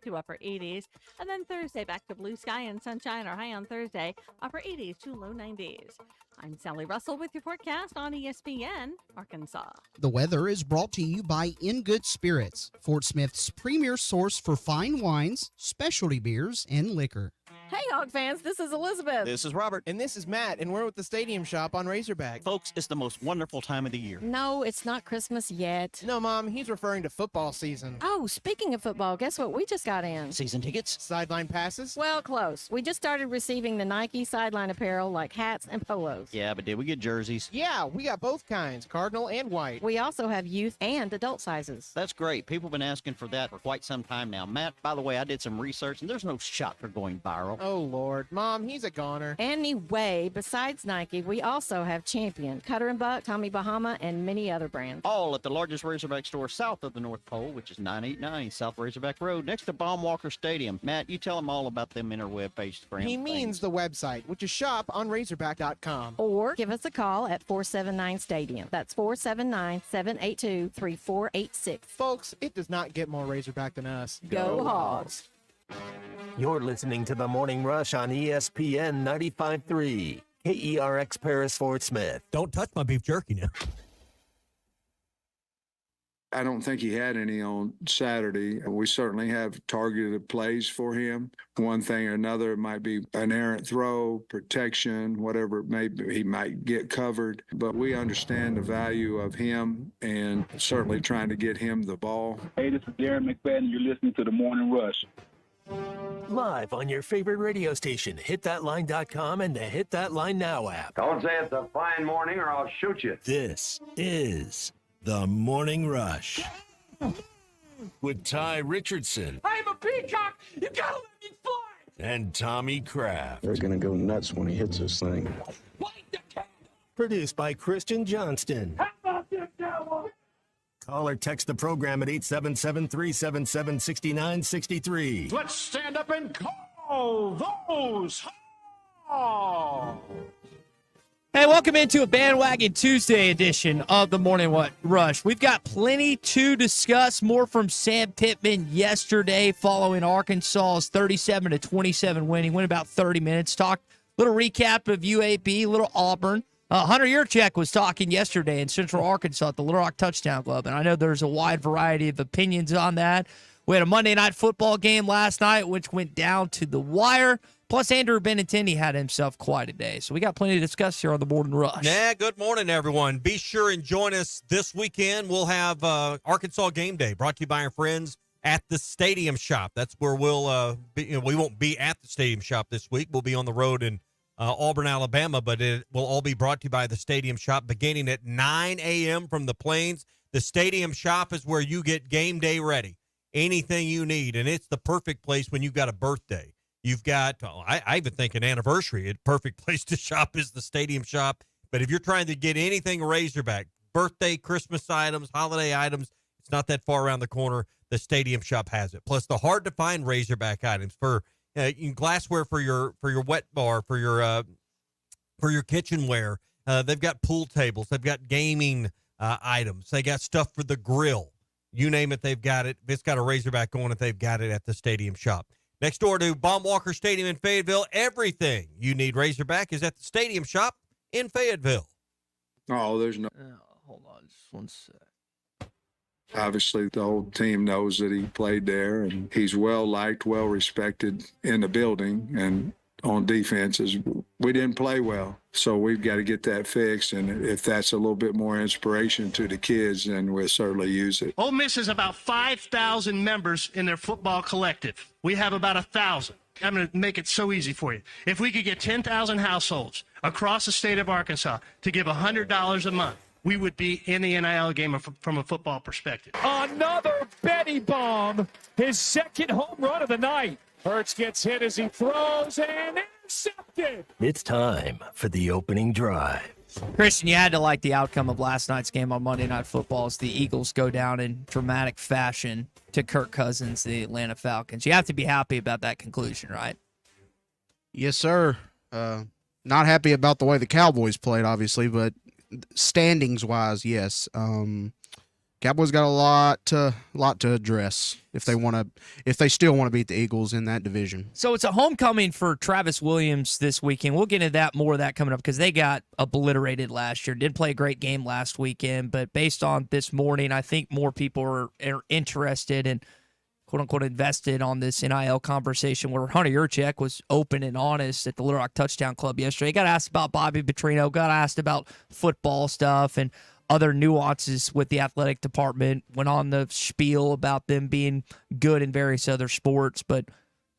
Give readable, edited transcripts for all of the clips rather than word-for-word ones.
to upper 80s. And then Thursday, back to blue sky and sunshine, or high on Thursday, upper 80s to low 90s. I'm Sally Russell with your forecast on ESPN Arkansas. The weather is brought to you by In Good Spirits, Fort Smith's premier source for fine wines, specialty beers, and liquor. Hey, Hog fans, this is Elizabeth. This is Robert. And this is Matt, and we're with the Stadium Shop on Razorback. Folks, it's the most wonderful time of the year. No, it's not Christmas yet. No, Mom, he's referring to football season. Oh, speaking of football, guess what we just got in? Season tickets? Sideline passes? Well, close. We just started receiving the Nike sideline apparel like hats and polos. Yeah, but did we get jerseys? Yeah, we got both kinds, cardinal and white. We also have youth and adult sizes. That's great. People have been asking for that for quite some time now. Matt, by the way, I did some research, and there's no shot for going viral. Oh, Lord. Mom, he's a goner. Anyway, besides Nike, we also have Champion, Cutter & Buck, Tommy Bahama, and many other brands. All at the largest Razorback store south of the North Pole, which is 989 South Razorback Road, next to Baumwalker Stadium. Matt, you tell them all about them interweb page. He means the website, which is shop on Razorback.com. Or give us a call at 479-STADIUM. That's 479-782-3486. Folks, it does not get more Razorback than us. Go Hogs! You're listening to The Morning Rush on ESPN 95.3, KERX Paris Fort Smith. Don't touch my beef jerky now. I don't think he had any on Saturday. We certainly have targeted plays for him. One thing or another, it might be an errant throw, protection, whatever it may be, he might get covered. But we understand the value of him and certainly trying to get him the ball. Hey, this is Darren McFadden. You're listening to The Morning Rush. Live on your favorite radio station, hitthatline.com and the Hit That Line Now app. Don't say it's a fine morning or I'll shoot you. This is The Morning Rush with Ty Richardson. I'm a peacock. You gotta let me fly. And Tommy Kraft. They're going to go nuts when he hits this thing. Produced by Christian Johnston. How about this, Cowboy? Call or text the program at 877-377-6963. Let's stand up and call those Hogs. Hey, welcome into a Bandwagon Tuesday edition of the Morning Rush. We've got plenty to discuss. More from Sam Pittman yesterday following Arkansas's 37-27 win. He went about 30 minutes. Talked a little recap of UAB, a little Auburn. Hunter Yurchek was talking yesterday in Central Arkansas at the Little Rock Touchdown Club, and I know there's a wide variety of opinions on that. We had a Monday Night Football game last night, which went down to the wire. Plus, Andrew Benintendi had himself quite a day. So we got plenty to discuss here on the Morning Rush. Yeah, good morning, everyone. Be sure and join us this weekend. We'll have Arkansas Game Day brought to you by our friends at the Stadium Shop. That's where we'll be. We won't be at the Stadium Shop this week. We'll be on the road in Auburn, Alabama, but it will all be brought to you by the Stadium Shop beginning at 9 a.m. from the Plains. The Stadium Shop is where you get game day ready, anything you need, and it's the perfect place when you've got a birthday. You've got, I even think an anniversary, a perfect place to shop is the Stadium Shop. But if you're trying to get anything Razorback, birthday, Christmas items, holiday items, it's not that far around the corner. The Stadium Shop has it. Plus the hard-to-find Razorback items for glassware for your wet bar, for your kitchenware. They've got pool tables. They've got gaming items. They got stuff for the grill. You name it, they've got it. If it's got a Razorback on it, they've got it at the Stadium Shop. Next door to Baumwalker Stadium in Fayetteville, everything you need Razorback is at the Stadium Shop in Fayetteville. Oh, there's no... hold on just one sec. Obviously, the whole team knows that he played there, and he's well-liked, well-respected in the building. And on defenses, we didn't play well, so we've got to get that fixed. And if that's a little bit more inspiration to the kids, then we'll certainly use it. Ole Miss has about 5,000 members in their football collective. We have about 1,000. I'm going to make it so easy for you. If we could get 10,000 households across the state of Arkansas to give $100 a month, we would be in the NIL game from a football perspective. Another Betty bomb, his second home run of the night. Hurts gets hit as he throws and intercepted. It's time for the opening drive. Christian, you had to like the outcome of last night's game on Monday Night Football as the Eagles go down in dramatic fashion to Kirk Cousins, the Atlanta Falcons. You have to be happy about that conclusion, right? Yes, sir. Not happy about the way the Cowboys played, obviously, but standings-wise, yes. Cowboys got a lot to address if they still want to beat the Eagles in that division. So it's a homecoming for Travis Williams this weekend. We'll get into more of that coming up because they got obliterated last year. Did play a great game last weekend, but based on this morning, I think more people are interested and quote-unquote invested on this NIL conversation where Hunter Yurchek was open and honest at the Little Rock Touchdown Club yesterday. He got asked about Bobby Petrino, got asked about football stuff and other nuances with the athletic department, went on the spiel about them being good in various other sports, but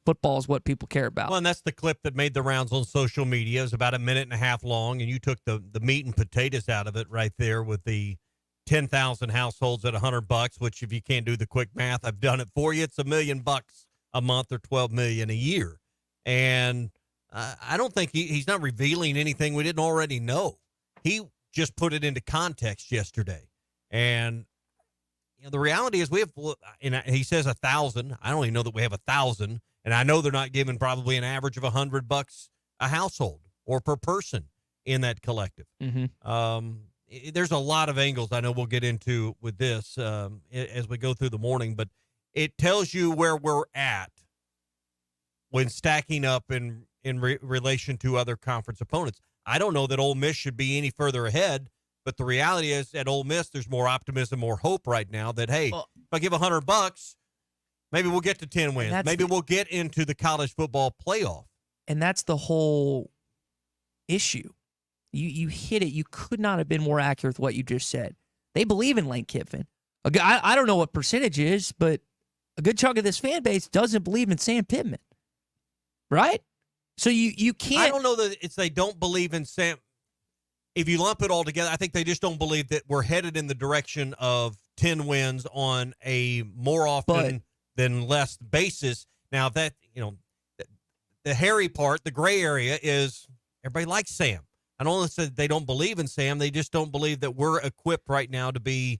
football is what people care about. Well, and that's the clip that made the rounds on social media. It was about a minute and a half long, and you took the meat and potatoes out of it right there with the 10,000 households at $100, which if you can't do the quick math, I've done it for you. It's $1 million a month or $12 million a year. And I don't think he's not revealing anything we didn't already know. He just put it into context yesterday. And the reality is we have, and he says 1,000. I don't even know that we have 1,000. And I know they're not giving probably an average of $100 a household or per person in that collective. Mm-hmm. There's a lot of angles I know we'll get into with this as we go through the morning, but it tells you where we're at when stacking up in relation to other conference opponents. I don't know that Ole Miss should be any further ahead, but the reality is at Ole Miss, there's more optimism, more hope right now that, hey, if I give $100, maybe we'll get to 10 wins. Maybe we'll get into the college football playoff. And that's the whole issue. You hit it. You could not have been more accurate with what you just said. They believe in Lane Kiffin. I don't know what percentage is, but a good chunk of this fan base doesn't believe in Sam Pittman. Right? So you can't. I don't know that it's they don't believe in Sam. If you lump it all together, I think they just don't believe that we're headed in the direction of 10 wins on a more often than less basis. Now that, the hairy part, the gray area is everybody likes Sam. I don't know that they don't believe in Sam. They just don't believe that we're equipped right now to be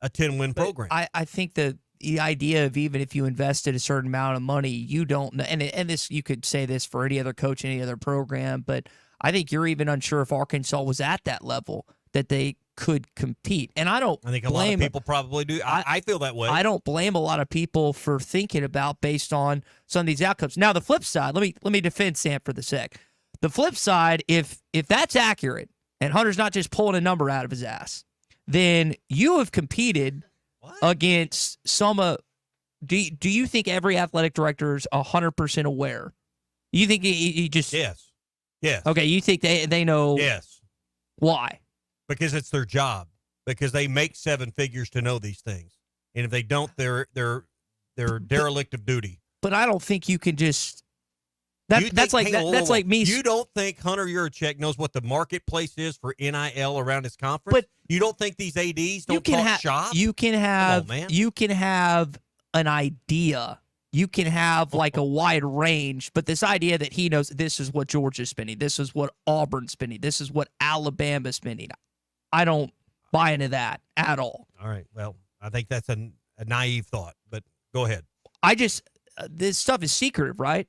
a 10-win program. I think the idea of even if you invested a certain amount of money, you don't know. And this, you could say this for any other coach, any other program, but I think you're even unsure if Arkansas was at that level that they could compete. And I think a lot of people probably do. I feel that way. I don't blame a lot of people for thinking about based on some of these outcomes. Now, the flip side, let me defend Sam for the sec. The flip side, if that's accurate, and Hunter's not just pulling a number out of his ass, then you have competed against some do you think every athletic director is 100% aware? You think he just Yes. Okay, you think they know? Yes. Why? Because it's their job. Because they make 7 figures to know these things, and if they don't, they're derelict of duty. But I don't think you can just. That's like me. You don't think Hunter Yurchek knows what the marketplace is for NIL around his conference? But you don't think these ADs don't talk shop? You can have an idea. You can have like a wide range, but this idea that he knows this is what Georgia's spending, this is what Auburn's spending, this is what Alabama's spending. I don't buy into that at all. All right. Well, I think that's a naive thought, but go ahead. This stuff is secretive, right?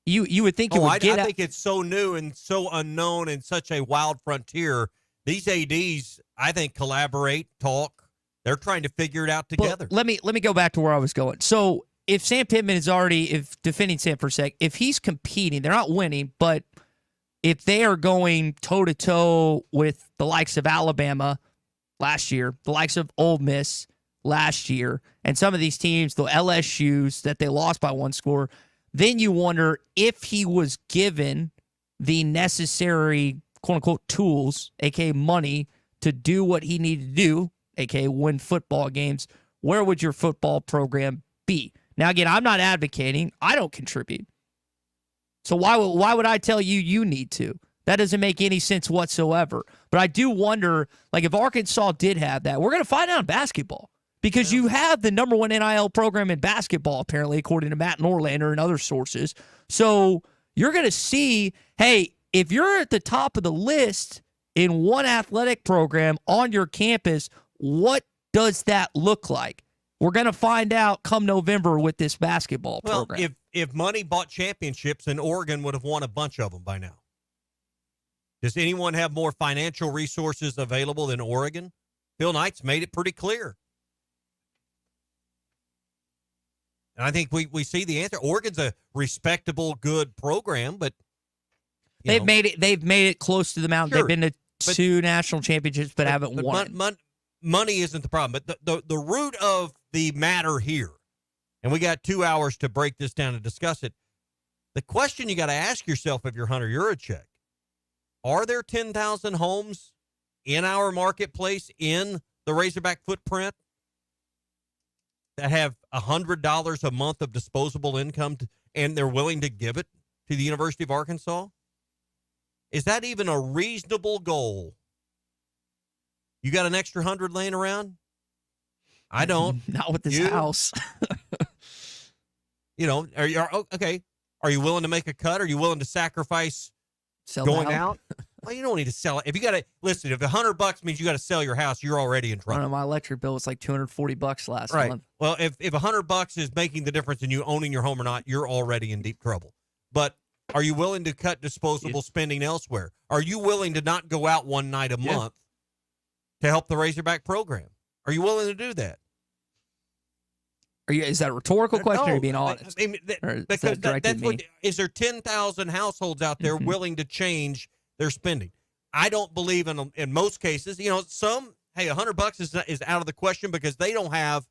You would think I think it's so new and so unknown and such a wild frontier. These ADs, I think, collaborate, talk. They're trying to figure it out together. Well, let me go back to where I was going. So if Sam Pittman is already, defending Sam for a sec, if he's competing, they're not winning, but if they are going toe-to-toe with the likes of Alabama last year, the likes of Ole Miss last year, and some of these teams, the LSUs that they lost by 1 score, then you wonder if he was given the necessary, quote-unquote, tools, a.k.a. money, to do what he needed to do, a.k.a. win football games, where would your football program be? Now, again, I'm not advocating. I don't contribute. So why would I tell you need to? That doesn't make any sense whatsoever. But I do wonder, like, if Arkansas did have that, we're going to find out in basketball. Because you have the number 1 NIL program in basketball, apparently, according to Matt Norlander and other sources. So you're going to see, hey, if you're at the top of the list in one athletic program on your campus, what does that look like? We're going to find out come November with this basketball program. Well, if money bought championships, then Oregon would have won a bunch of them by now. Does anyone have more financial resources available than Oregon? Phil Knight's made it pretty clear. And I think we see the answer. Oregon's a respectable, good program, but they've made it close to the mountain. Sure, They've been to 2 national championships, but haven't won. Money isn't the problem. But the root of the matter here, and we got 2 hours to break this down and discuss it. The question you got to ask yourself if you're Hunter Yurachek, are there 10,000 homes in our marketplace in the Razorback footprint that have $100 a month of disposable income and they're willing to give it to the University of Arkansas? Is that even a reasonable goal? You got an extra 100 laying around? I don't. Not with this house. Okay. Are you willing to make a cut? Are you willing to sacrifice going out? Well, you don't need to sell it. If you got to listen, if $100 means you got to sell your house, you're already in trouble. My electric bill was like $240 last month. Well, if $100 is making the difference in you owning your home or not, you're already in deep trouble. But are you willing to cut disposable spending elsewhere? Are you willing to not go out one night a month to help the Razorback program? Are you willing to do that? Is that a rhetorical question, or are you being honest? Is there 10,000 households out there willing to change their spending? I don't believe in most cases. $100 is out of the question because they don't have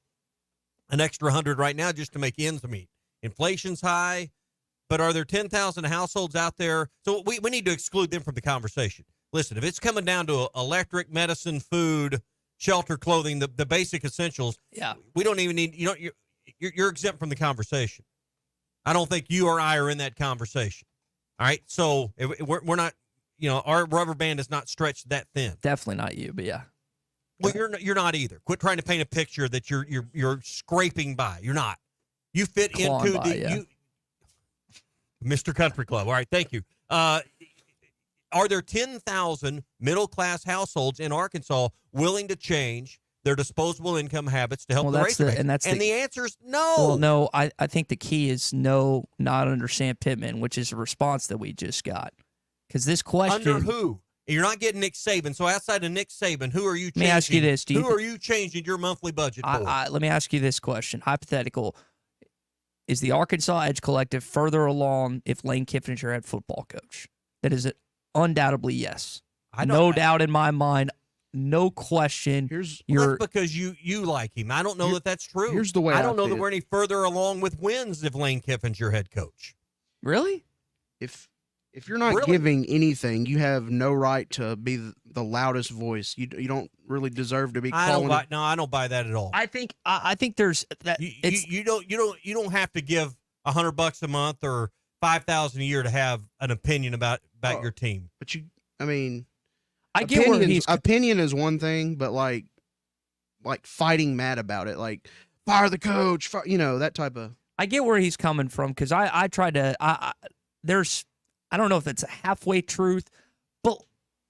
an extra 100 right now just to make ends meet. Inflation's high, but are there 10,000 households out there? So we need to exclude them from the conversation. Listen, if it's coming down to electric, medicine, food, shelter, clothing, the basic essentials, we don't even need, you're exempt from the conversation. I don't think you or I are in that conversation. All right. So we're not, our rubber band is not stretched that thin. Definitely not you, but yeah. Well, you're not either. Quit trying to paint a picture that you're scraping by. You're not. You fit Clawing into by, Mr. Country Club. All right. Thank you. Are there 10,000 middle-class households in Arkansas willing to change their disposable income habits to help the Razorbacks? And the answer is no. Well, no, I think the key is no, not under Sam Pittman, which is a response that we just got. Because this question... Under who? You're not getting Nick Saban. So outside of Nick Saban, who are you changing? Let me ask you this. Who are you changing your monthly budget for? Let me ask you this question. Hypothetical. Is the Arkansas Edge Collective further along if Lane Kiffin is your head football coach? That is undoubtedly yes. No doubt in my mind. No question. That's because you like him. I don't know that that's true. Here's the way I don't know that we're any further along with wins if Lane Kiffin's your head coach. Really? If you're not giving anything, you have no right to be the loudest voice. You don't really deserve to be calling. I don't buy that at all. I think there's that. You don't have to give $100 a month or $5,000 a year to have an opinion about your team. But I get where he's opinion is one thing, but like fighting mad about it, like fire the coach, that type of. I get where he's coming from because I tried to. I don't know if it's a halfway truth, but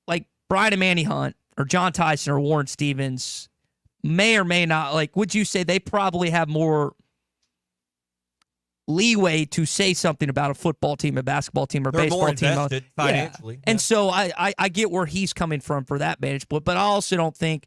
like Brian and Manny Hunt or John Tyson or Warren Stevens may or may not. Would you say they probably have more leeway to say something about a football team, a basketball team, or They're baseball more team invested financially. Yeah. And so I get where he's coming from for that vantage point, but I also don't think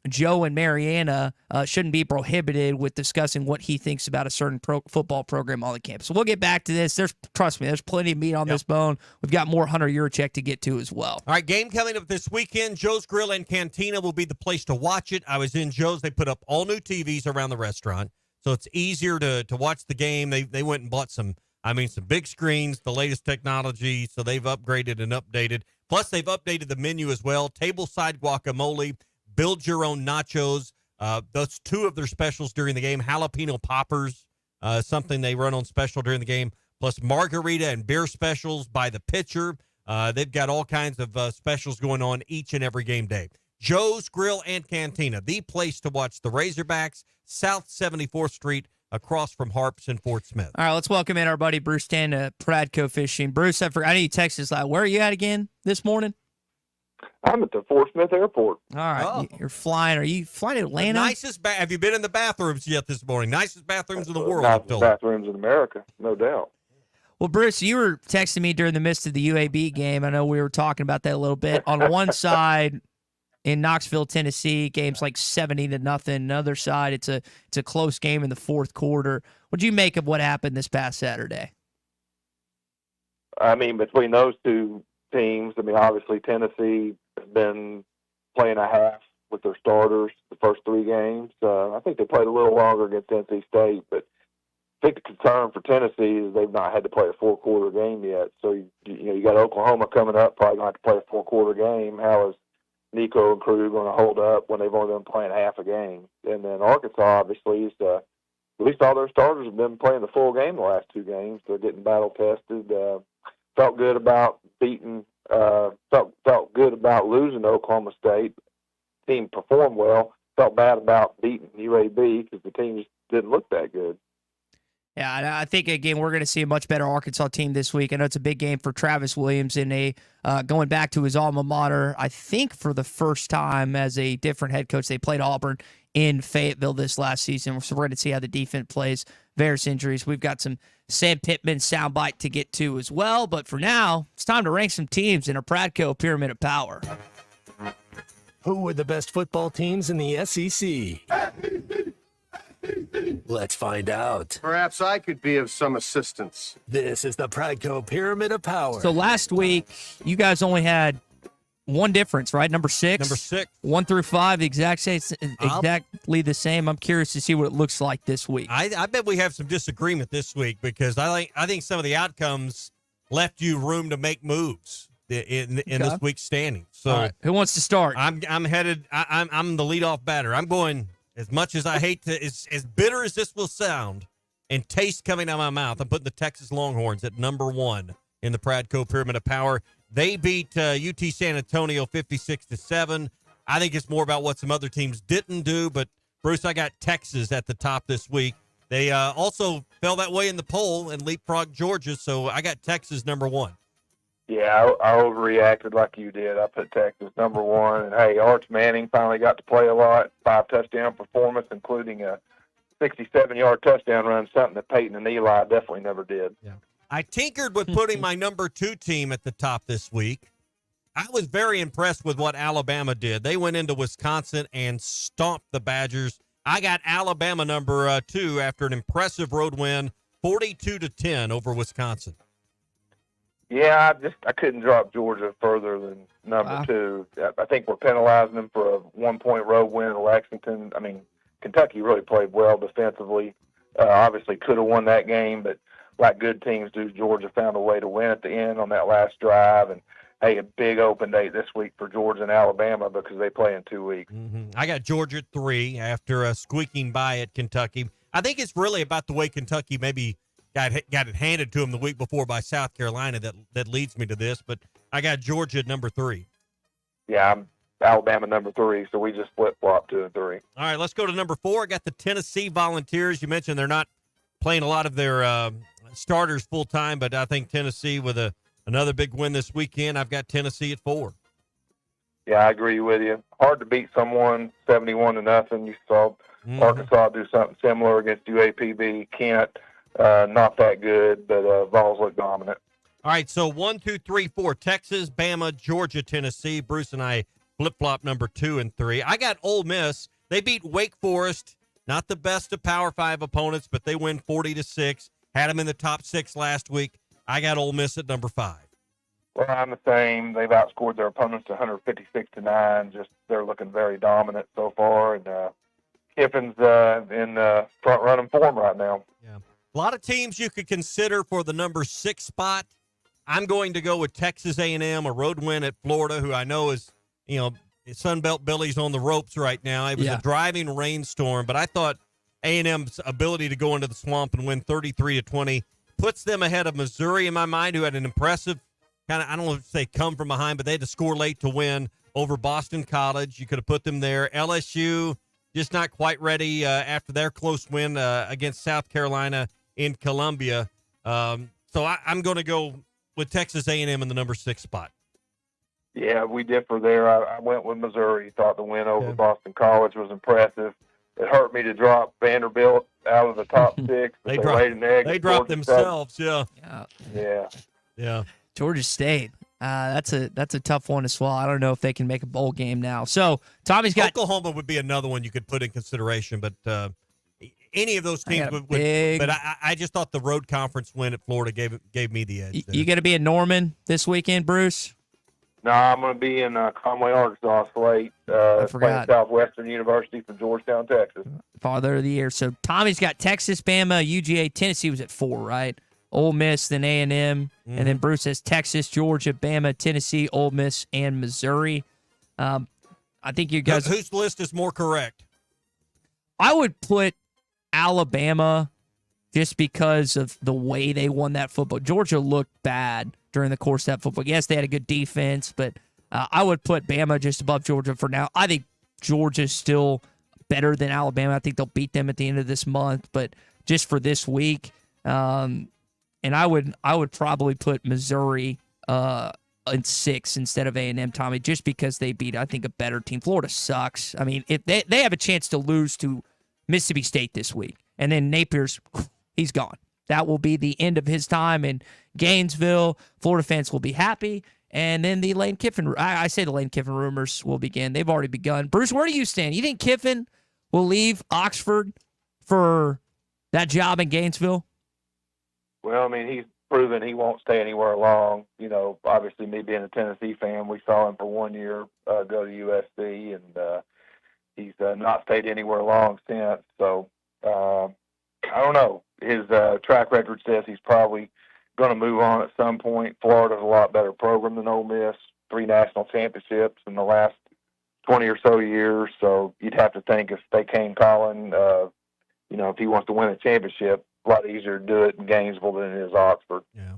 Joe and Mariana shouldn't be prohibited with discussing what he thinks about a certain football program on the campus. So we'll get back to this. Trust me, there's plenty of meat on this bone. We've got more Hunter Yurachek to get to as well. All right, game coming up this weekend. Joe's Grill and Cantina will be the place to watch it. I was in Joe's. They put up all new TVs around the restaurant, so it's easier to watch the game. They went and bought some big screens, the latest technology, so they've upgraded and updated. Plus, they've updated the menu as well. Tableside guacamole, build your own nachos. That's two of their specials during the game. Jalapeno poppers, something they run on special during the game. Plus margarita and beer specials by the pitcher. They've got all kinds of specials going on each and every game day. Joe's Grill and Cantina, the place to watch the Razorbacks, South 74th Street, across from Harps in Fort Smith. All right, let's welcome in our buddy Bruce Tan to Pradco Fishing. Bruce, I know you texted us where are you at again this morning? I'm at the Fort Smith Airport. All right, You're flying. Are you flying to Atlanta? Have you been in the bathrooms yet this morning? Nicest bathrooms in the world. Nicest bathrooms in America, no doubt. Well, Bruce, you were texting me during the midst of the UAB game. I know we were talking about that a little bit. On one side, in Knoxville, Tennessee, game's like 70-0. Another side, it's a close game in the fourth quarter. What do you make of what happened this past Saturday? I mean, between those two teams, I mean, obviously Tennessee has been playing a half with their starters the first 3 games. I think they played a little longer against NC State, but I think the concern for Tennessee is they've not had to play a 4-quarter game yet. So, you got Oklahoma coming up, probably going to have to play a 4-quarter game. How is Nico and crew going to hold up when they've only been playing half a game? And then Arkansas, obviously, is at least all their starters have been playing the full game the last 2 games. They're getting battle tested. Felt good about felt good about losing to Oklahoma State. Team performed well. Felt bad about beating UAB because the team just didn't look that good. Yeah, and I think, again, we're going to see a much better Arkansas team this week. I know it's a big game for Travis Williams in going back to his alma mater, I think for the first time as a different head coach. They played Auburn in Fayetteville this last season, so we're going to see how the defense plays. Various injuries. We've got some Sam Pittman soundbite to get to as well, but for now, it's time to rank some teams in a Pradco Pyramid of Power. Who were the best football teams in the SEC? Let's find out. Perhaps I could be of some assistance. This is the Pradco Pyramid of Power. So last week, you guys only had one difference, right? Number 6. Number 6. 1 through 5, exactly the same. I'm curious to see what it looks like this week. I bet we have some disagreement this week because I think some of the outcomes left you room to make moves in this week's standings. So all right. Who wants to start? I'm headed. I'm the leadoff batter. I'm going. As much as I hate to, as bitter as this will sound, and taste coming out of my mouth, I'm putting the Texas Longhorns at number 1 in the Pradco Pyramid of Power. They beat UT San Antonio 56-7. I think it's more about what some other teams didn't do, but Bruce, I got Texas at the top this week. They also fell that way in the poll and leapfrogged Georgia, so I got Texas number 1. Yeah, I overreacted like you did. I put Texas number 1. And, hey, Arch Manning finally got to play a lot. 5-touchdown performance, including a 67-yard touchdown run, something that Peyton and Eli definitely never did. Yeah. I tinkered with putting my number 2 team at the top this week. I was very impressed with what Alabama did. They went into Wisconsin and stomped the Badgers. I got Alabama number 2 after an impressive road win, 42-10 over Wisconsin. Yeah, I couldn't drop Georgia further than number 2. I think we're penalizing them for a 1-point road win in Lexington. I mean, Kentucky really played well defensively. Obviously could have won that game, but like good teams do, Georgia found a way to win at the end on that last drive. And, hey, a big open date this week for Georgia and Alabama because they play in 2 weeks. Mm-hmm. I got Georgia at 3 after squeaking by at Kentucky. I think it's really about the way Kentucky maybe got it handed to them the week before by South Carolina that leads me to this, but I got Georgia at number 3. Yeah, I'm Alabama number 3, so we just flip-flop 2 and 3. All right, let's go to number 4. I got the Tennessee Volunteers. You mentioned they're not playing a lot of their starters full-time, but I think Tennessee with another big win this weekend. I've got Tennessee at 4. Yeah, I agree with you. Hard to beat someone 71-0. You saw Arkansas do something similar against UAPB. Kent. Not that good, but Vols look dominant. All right, so 1, 2, 3, 4. Texas, Bama, Georgia, Tennessee. Bruce and I flip-flop number 2 and 3. I got Ole Miss. They beat Wake Forest. Not the best of Power 5 opponents, but they win 40-6. Had them in the top 6 last week. I got Ole Miss at number 5. Well, I'm the same. They've outscored their opponents 156-9. Just they're looking very dominant so far, and Kiffin's in front-running form right now. Yeah. A lot of teams you could consider for the number 6 spot. I'm going to go with Texas A&M, a road win at Florida, who I know is, Sunbelt Billy's on the ropes right now. It was a driving rainstorm, but I thought A&M's ability to go into the swamp and win 33-20 puts them ahead of Missouri in my mind, who had an impressive kind of, I don't know if they come from behind, but they had to score late to win over Boston College. You could have put them there. LSU, just not quite ready after their close win against South Carolina in Columbia. So I'm going to go with Texas A&M in the number 6 spot. Yeah, we differ there. I went with Missouri. Thought the win over Boston College was impressive. It hurt me to drop Vanderbilt out of the top 6. They laid an egg. They dropped themselves, Yeah. Georgia State. That's a tough one to swallow. I don't know if they can make a bowl game now. So Tommy's got Oklahoma would be another one you could put in consideration, but any of those teams would, but I just thought the road conference win at Florida gave me the edge. You going to be in Norman this weekend, Bruce? No, I'm going to be in Conway, Arkansas, Slate, playing Southwestern University from Georgetown, Texas. Father of the year. So Tommy's got Texas, Bama, UGA, Tennessee was at 4, right? Ole Miss, then A&M, and then Bruce has Texas, Georgia, Bama, Tennessee, Ole Miss, and Missouri. I think you guys. Whose list is more correct? I would put Alabama just because of the way they won that football. Georgia looked bad during the course of that football. Yes, they had a good defense, but I would put Bama just above Georgia for now. I think Georgia's still better than Alabama. I think they'll beat them at the end of this month, but just for this week, and I would probably put Missouri in 6 instead of A&M, Tommy, just because they beat, I think, a better team. Florida sucks. I mean, if they have a chance to lose to Mississippi State this week, and then Napier's, he's gone. That will be the end of his time in Gainesville. Florida fans will be happy. And then the Lane Kiffin, I say the Lane Kiffin rumors will begin. They've already begun. Bruce, where do you stand? You think Kiffin will leave Oxford for that job in Gainesville? Well, I mean, he's proven he won't stay anywhere long. You know, obviously, me being a Tennessee fan, we saw him for 1 year go to USC, and he's not stayed anywhere long since. So, I don't know. His track record says he's probably going to move on at some point. Florida's a lot better program than Ole Miss. 3 national championships in the last 20 or so years. So you'd have to think if they came calling, you know, if he wants to win a championship, a lot easier to do it in Gainesville than it is Oxford. Yeah.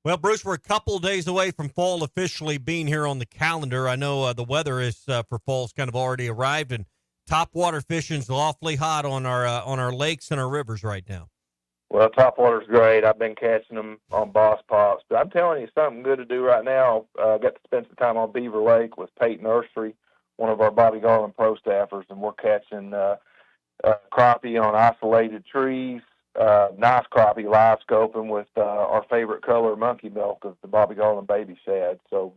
Well, Bruce, we're a couple days away from fall officially being here on the calendar. I know the weather is for fall's kind of already arrived, and topwater fishing's awfully hot on our lakes and our rivers right now. Well, topwater's great. I've been catching them on Boss Pops. But I'm telling you, something good to do right now. I got to spend some time on Beaver Lake with Peyton Nursery, one of our Bobby Garland pro staffers, and we're catching crappie on isolated trees, nice crappie live scoping with our favorite color, monkey milk, of the Bobby Garland baby shad. So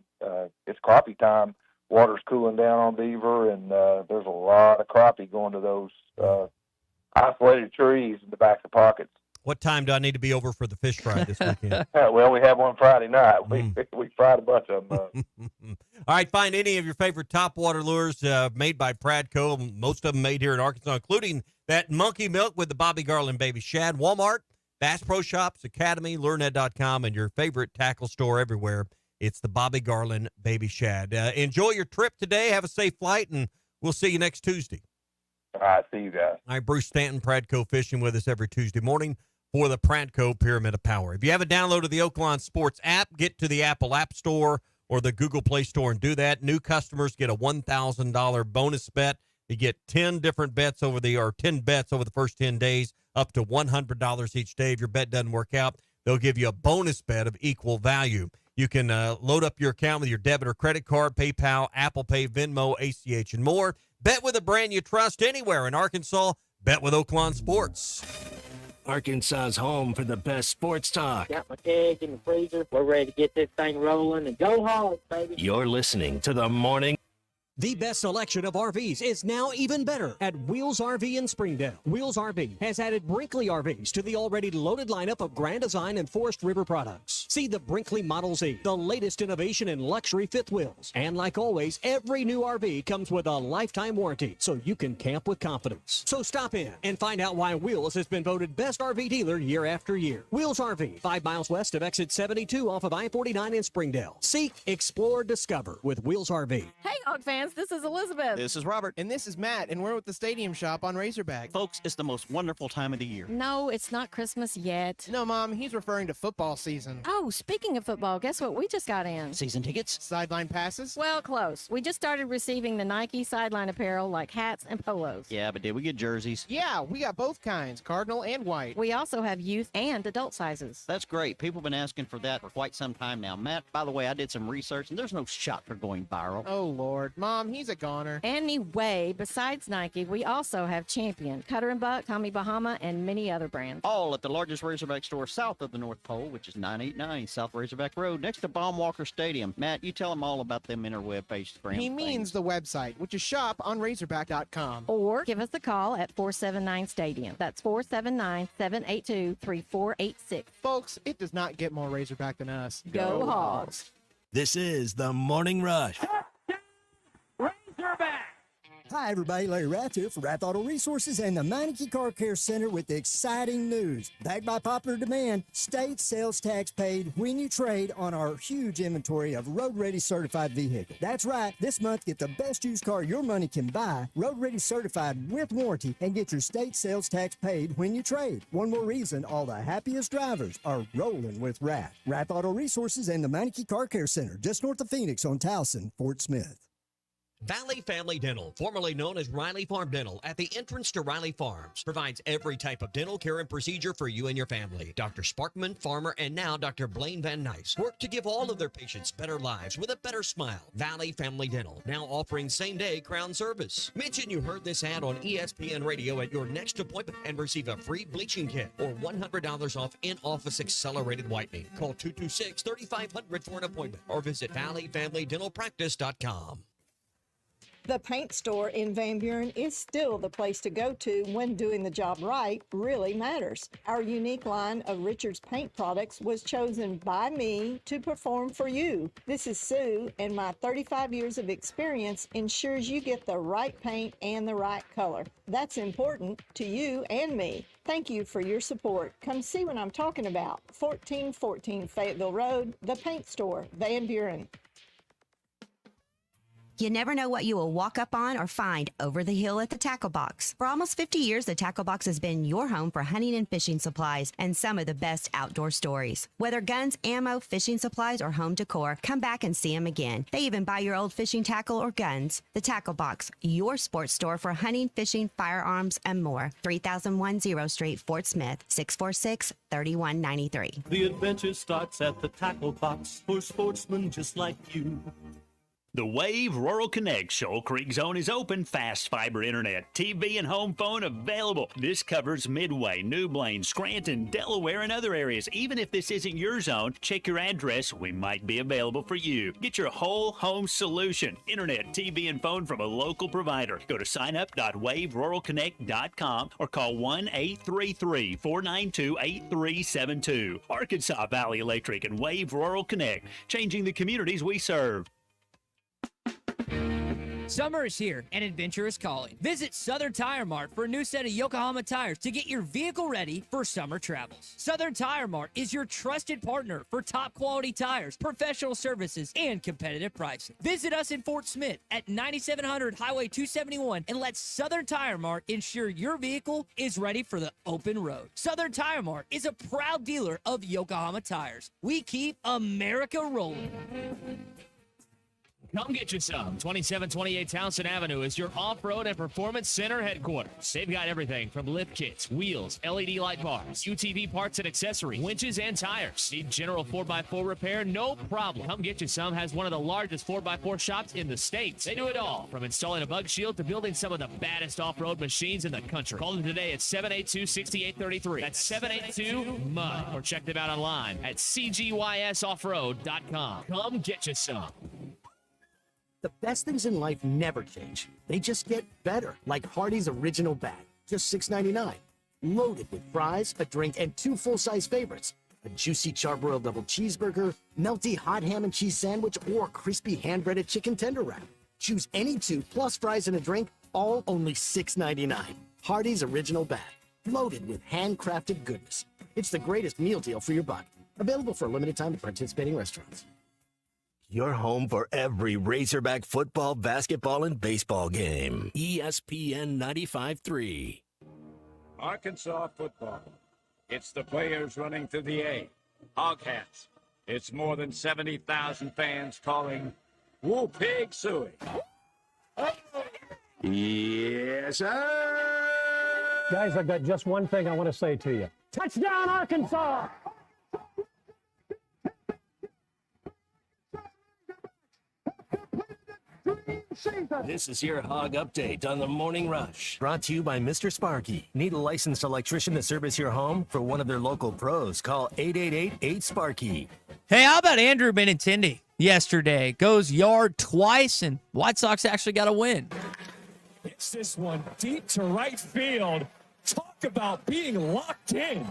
it's crappie time. Water's cooling down on Beaver, and there's a lot of crappie going to those isolated trees in the back of the pockets. What time do I need to be over for the fish fry this weekend? Well, we have one Friday night. We fried a bunch of them. All right, find any of your favorite topwater lures made by Pradco. Most of them made here in Arkansas, including that monkey milk with the Bobby Garland baby shad. Walmart, Bass Pro Shops, Academy, LureNet.com, and your favorite tackle store everywhere. It's the Bobby Garland baby shad. Enjoy your trip today. Have a safe flight, and we'll see you next Tuesday. All right, see you guys. All right, Bruce Stanton, Pradco Fishing, with us every Tuesday morning for the Pradco Pyramid of Power. If you haven't downloaded the Oaklawn Sports app, get to the Apple App Store or the Google Play Store and do that. New customers get a $1,000 bonus bet. You get 10 bets over the first 10 days, up to $100 each day. If your bet doesn't work out, they'll give you a bonus bet of equal value. You can load up your account with your debit or credit card, PayPal, Apple Pay, Venmo, ACH, and more. Bet with a brand you trust anywhere in Arkansas. Bet with Oaklawn Sports. Arkansas's home for the best sports talk. Got my keg in the freezer. We're ready to get this thing rolling and go Hogs, baby. You're listening to the morning. The best selection of RVs is now even better at Wheels RV in Springdale. Wheels RV has added Brinkley RVs to the already loaded lineup of Grand Design and Forest River products. See the Brinkley Model Z, the latest innovation in luxury fifth wheels. And like always, every new RV comes with a lifetime warranty, so you can camp with confidence. So stop in and find out why Wheels has been voted best RV dealer year after year. Wheels RV, 5 miles west of exit 72 off of I-49 in Springdale. Seek, explore, discover with Wheels RV. Hey, Hog fans, this is Elizabeth. This is Robert. And this is Matt, and we're with the Stadium Shop on Razorback. Folks, it's the most wonderful time of the year. No, it's not Christmas yet. No, Mom, he's referring to football season. Oh, speaking of football, guess what we just got in? Season tickets? Sideline passes? Well, close. We just started receiving the Nike sideline apparel like hats and polos. Yeah, but did we get jerseys? Yeah, we got both kinds, cardinal and white. We also have youth and adult sizes. That's great. People have been asking for that for quite some time now. Matt, by the way, I did some research, and there's no shot for going viral. Oh, Lord. Mom, he's a goner. Anyway, besides Nike, we also have Champion, Cutter and Buck, Tommy Bahama, and many other brands. All at the largest Razorback store south of the North Pole, which is 989 989 South Razorback Road, next to Baumwalker Stadium. Matt, you tell them all about them interweb page. He means the website, which is shop on razorback.com. Or give us a call at 479-STADIUM. That's 479-782-3486. Folks, it does not get more Razorback than us. Go Hogs. This is the Morning Rush. Razorback! Hi, everybody. Larry Rath here for Rath Auto Resources and the Meineke Car Care Center with exciting news. Backed by popular demand, state sales tax paid when you trade on our huge inventory of road-ready certified vehicles. That's right. This month, get the best used car your money can buy, road-ready certified with warranty, and get your state sales tax paid when you trade. One more reason all the happiest drivers are rolling with Rath. Rath Auto Resources and the Meineke Car Care Center, just north of Phoenix on Towson, Fort Smith. Valley Family Dental, formerly known as Riley Farm Dental, at the entrance to Riley Farms, provides every type of dental care and procedure for you and your family. Dr. Sparkman, Farmer, and now Dr. Blaine Van Nice work to give all of their patients better lives with a better smile. Valley Family Dental, now offering same-day crown service. Mention you heard this ad on ESPN Radio at your next appointment and receive a free bleaching kit or $100 off in-office accelerated whitening. Call 226-3500 for an appointment or visit valleyfamilydentalpractice.com. The paint store in Van Buren is still the place to go to when doing the job right really matters. Our unique line of Richards paint products was chosen by me to perform for you. This is Sue, and my 35 years of experience ensures you get the right paint and the right color. That's important to you and me. Thank you for your support. Come see what I'm talking about. 1414 Fayetteville Road, the paint store, Van Buren. You never know what you will walk up on or find over the hill at the Tackle Box. For almost 50 years, the Tackle Box has been your home for hunting and fishing supplies and some of the best outdoor stories. Whether guns, ammo, fishing supplies, or home decor, come back and see them again. They even buy your old fishing tackle or guns. The Tackle Box, your sports store for hunting, fishing, firearms, and more. 3010 Street, Fort Smith, 646-3193. The adventure starts at the Tackle Box for sportsmen just like you. The Wave Rural Connect Shoal Creek Zone is open. Fast fiber internet, TV, and home phone available. This covers Midway, New Blaine, Scranton, Delaware, and other areas. Even if this isn't your zone, check your address. We might be available for you. Get your whole home solution. Internet, TV, and phone from a local provider. Go to signup.waveruralconnect.com or call 1-833-492-8372. Arkansas Valley Electric and Wave Rural Connect, changing the communities we serve. Summer is here and adventure is calling. Visit Southern Tire Mart for a new set of Yokohama tires to get your vehicle ready for summer travels. Southern Tire Mart is your trusted partner for top quality tires, professional services, and competitive pricing. Visit us in Fort Smith at 9700 Highway 271 and let Southern Tire Mart ensure your vehicle is ready for the open road. Southern Tire Mart is a proud dealer of Yokohama tires. We keep America rolling. Come get you some. 2728 Townsend Avenue is your off-road and performance center headquarters. They've got everything from lift kits, wheels, LED light bars, UTV parts and accessories, winches, and tires. Need general 4x4 repair? No problem. Come Get You Some has one of the largest 4x4 shops in the States. They do it all, from installing a bug shield to building some of the baddest off-road machines in the country. Call them today at 782-6833. That's 782-MUD. Or check them out online at cgysoffroad.com. Come get you some. The best things in life never change. They just get better, like Hardee's Original Bag, just $6.99. Loaded with fries, a drink, and 2 full-size favorites. A juicy charbroiled double cheeseburger, melty hot ham and cheese sandwich, or crispy hand-breaded chicken tender wrap. Choose any 2 plus fries and a drink, all only $6.99. Hardee's Original Bag, loaded with handcrafted goodness. It's the greatest meal deal for your buck. Available for a limited time at participating restaurants. Your home for every Razorback football, basketball, and baseball game. ESPN 95.3. Arkansas football. It's the players running through the A. Hog hats. It's more than 70,000 fans calling Woo Pig Suey. Yes, sir. Guys, I've got just one thing I want to say to you. Touchdown, Arkansas! This is your Hog Update on the Morning Rush. Brought to you by Mr. Sparky. Need a licensed electrician to service your home? For one of their local pros, call 888-8-SPARKY. Hey, how about Andrew Benintendi yesterday? Goes yard twice, and White Sox actually got a win. Hits this one deep to right field. Talk about being locked in.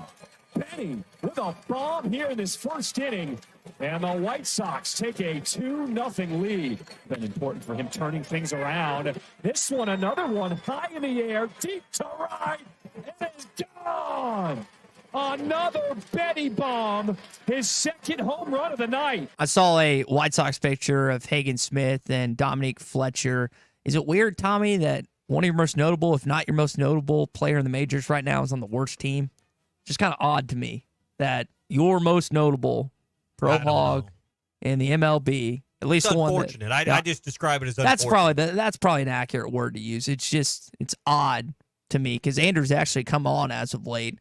Benny with a bomb here in this first inning. And the White Sox take a 2-0 lead. Been important for him turning things around. This one, another one high in the air, deep to right. It is gone. Another Benny bomb, his second home run of the night. I saw a White Sox picture of Hagen Smith and Dominique Fletcher. Is it weird, Tommy, that one of your most notable, if not your most notable player in the majors right now is on the worst team? Just kind of odd to me that your most notable pro hog in the MLB, at least it's the one unfortunate. that, I just describe it as unfortunate. That's probably an accurate word to use. It's odd to me because Andrew's actually come on as of late.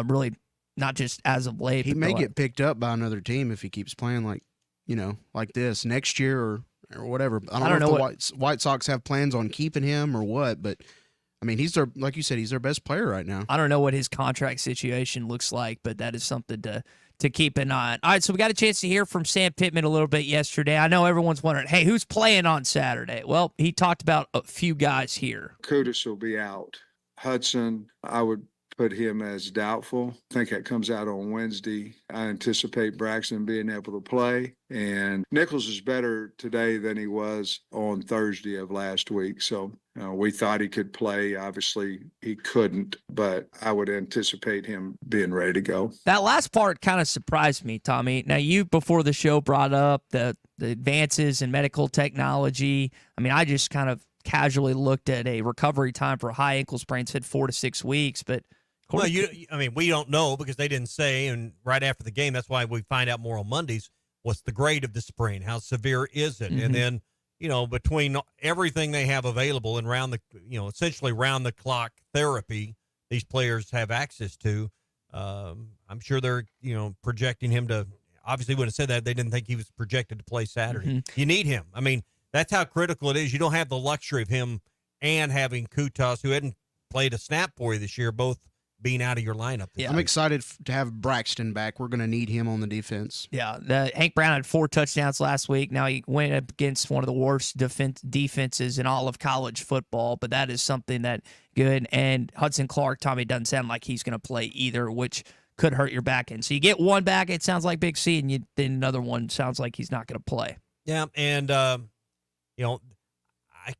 Really, not just as of late. He may get picked up by another team if he keeps playing like this next year or whatever. I don't know if the White Sox have plans on keeping him or what, but I mean, like you said, he's their best player right now. I don't know what his contract situation looks like, but that is something to keep an eye on. All right, so we got a chance to hear from Sam Pittman a little bit yesterday. I know everyone's wondering, hey, who's playing on Saturday? Well, he talked about a few guys here. Kudus will be out. Hudson, I would put him as doubtful. I think that comes out on Wednesday. I anticipate Braxton being able to play. And Nichols is better today than he was on Thursday of last week. So we thought he could play. Obviously, he couldn't, but I would anticipate him being ready to go. That last part kind of surprised me, Tommy. Now, you, before the show, brought up the advances in medical technology. I mean, I just kind of casually looked at a recovery time for a high ankle sprain, said 4 to 6 weeks, but well, we don't know because they didn't say, and right after the game, that's why we find out more on Mondays. What's the grade of the sprain? How severe is it? Mm-hmm. And then, between everything they have available and essentially round the clock therapy these players have access to, I'm sure they're, projecting him to. Obviously, would have said that they didn't think he was projected to play Saturday. Mm-hmm. You need him. I mean, that's how critical it is. You don't have the luxury of him and having Kutas, who hadn't played a snap for you this year, both being out of your lineup. Yeah, I'm excited to have Braxton back. We're going to need him on the defense. Yeah, Hank Brown had 4 touchdowns last week. Now he went up against one of the worst defenses in all of college football, but that is something that good. And Hudson Clark, Tommy, doesn't sound like he's going to play either, which could hurt your back end. So you get one back, it sounds like Big C, and then another one sounds like he's not going to play. Yeah, and I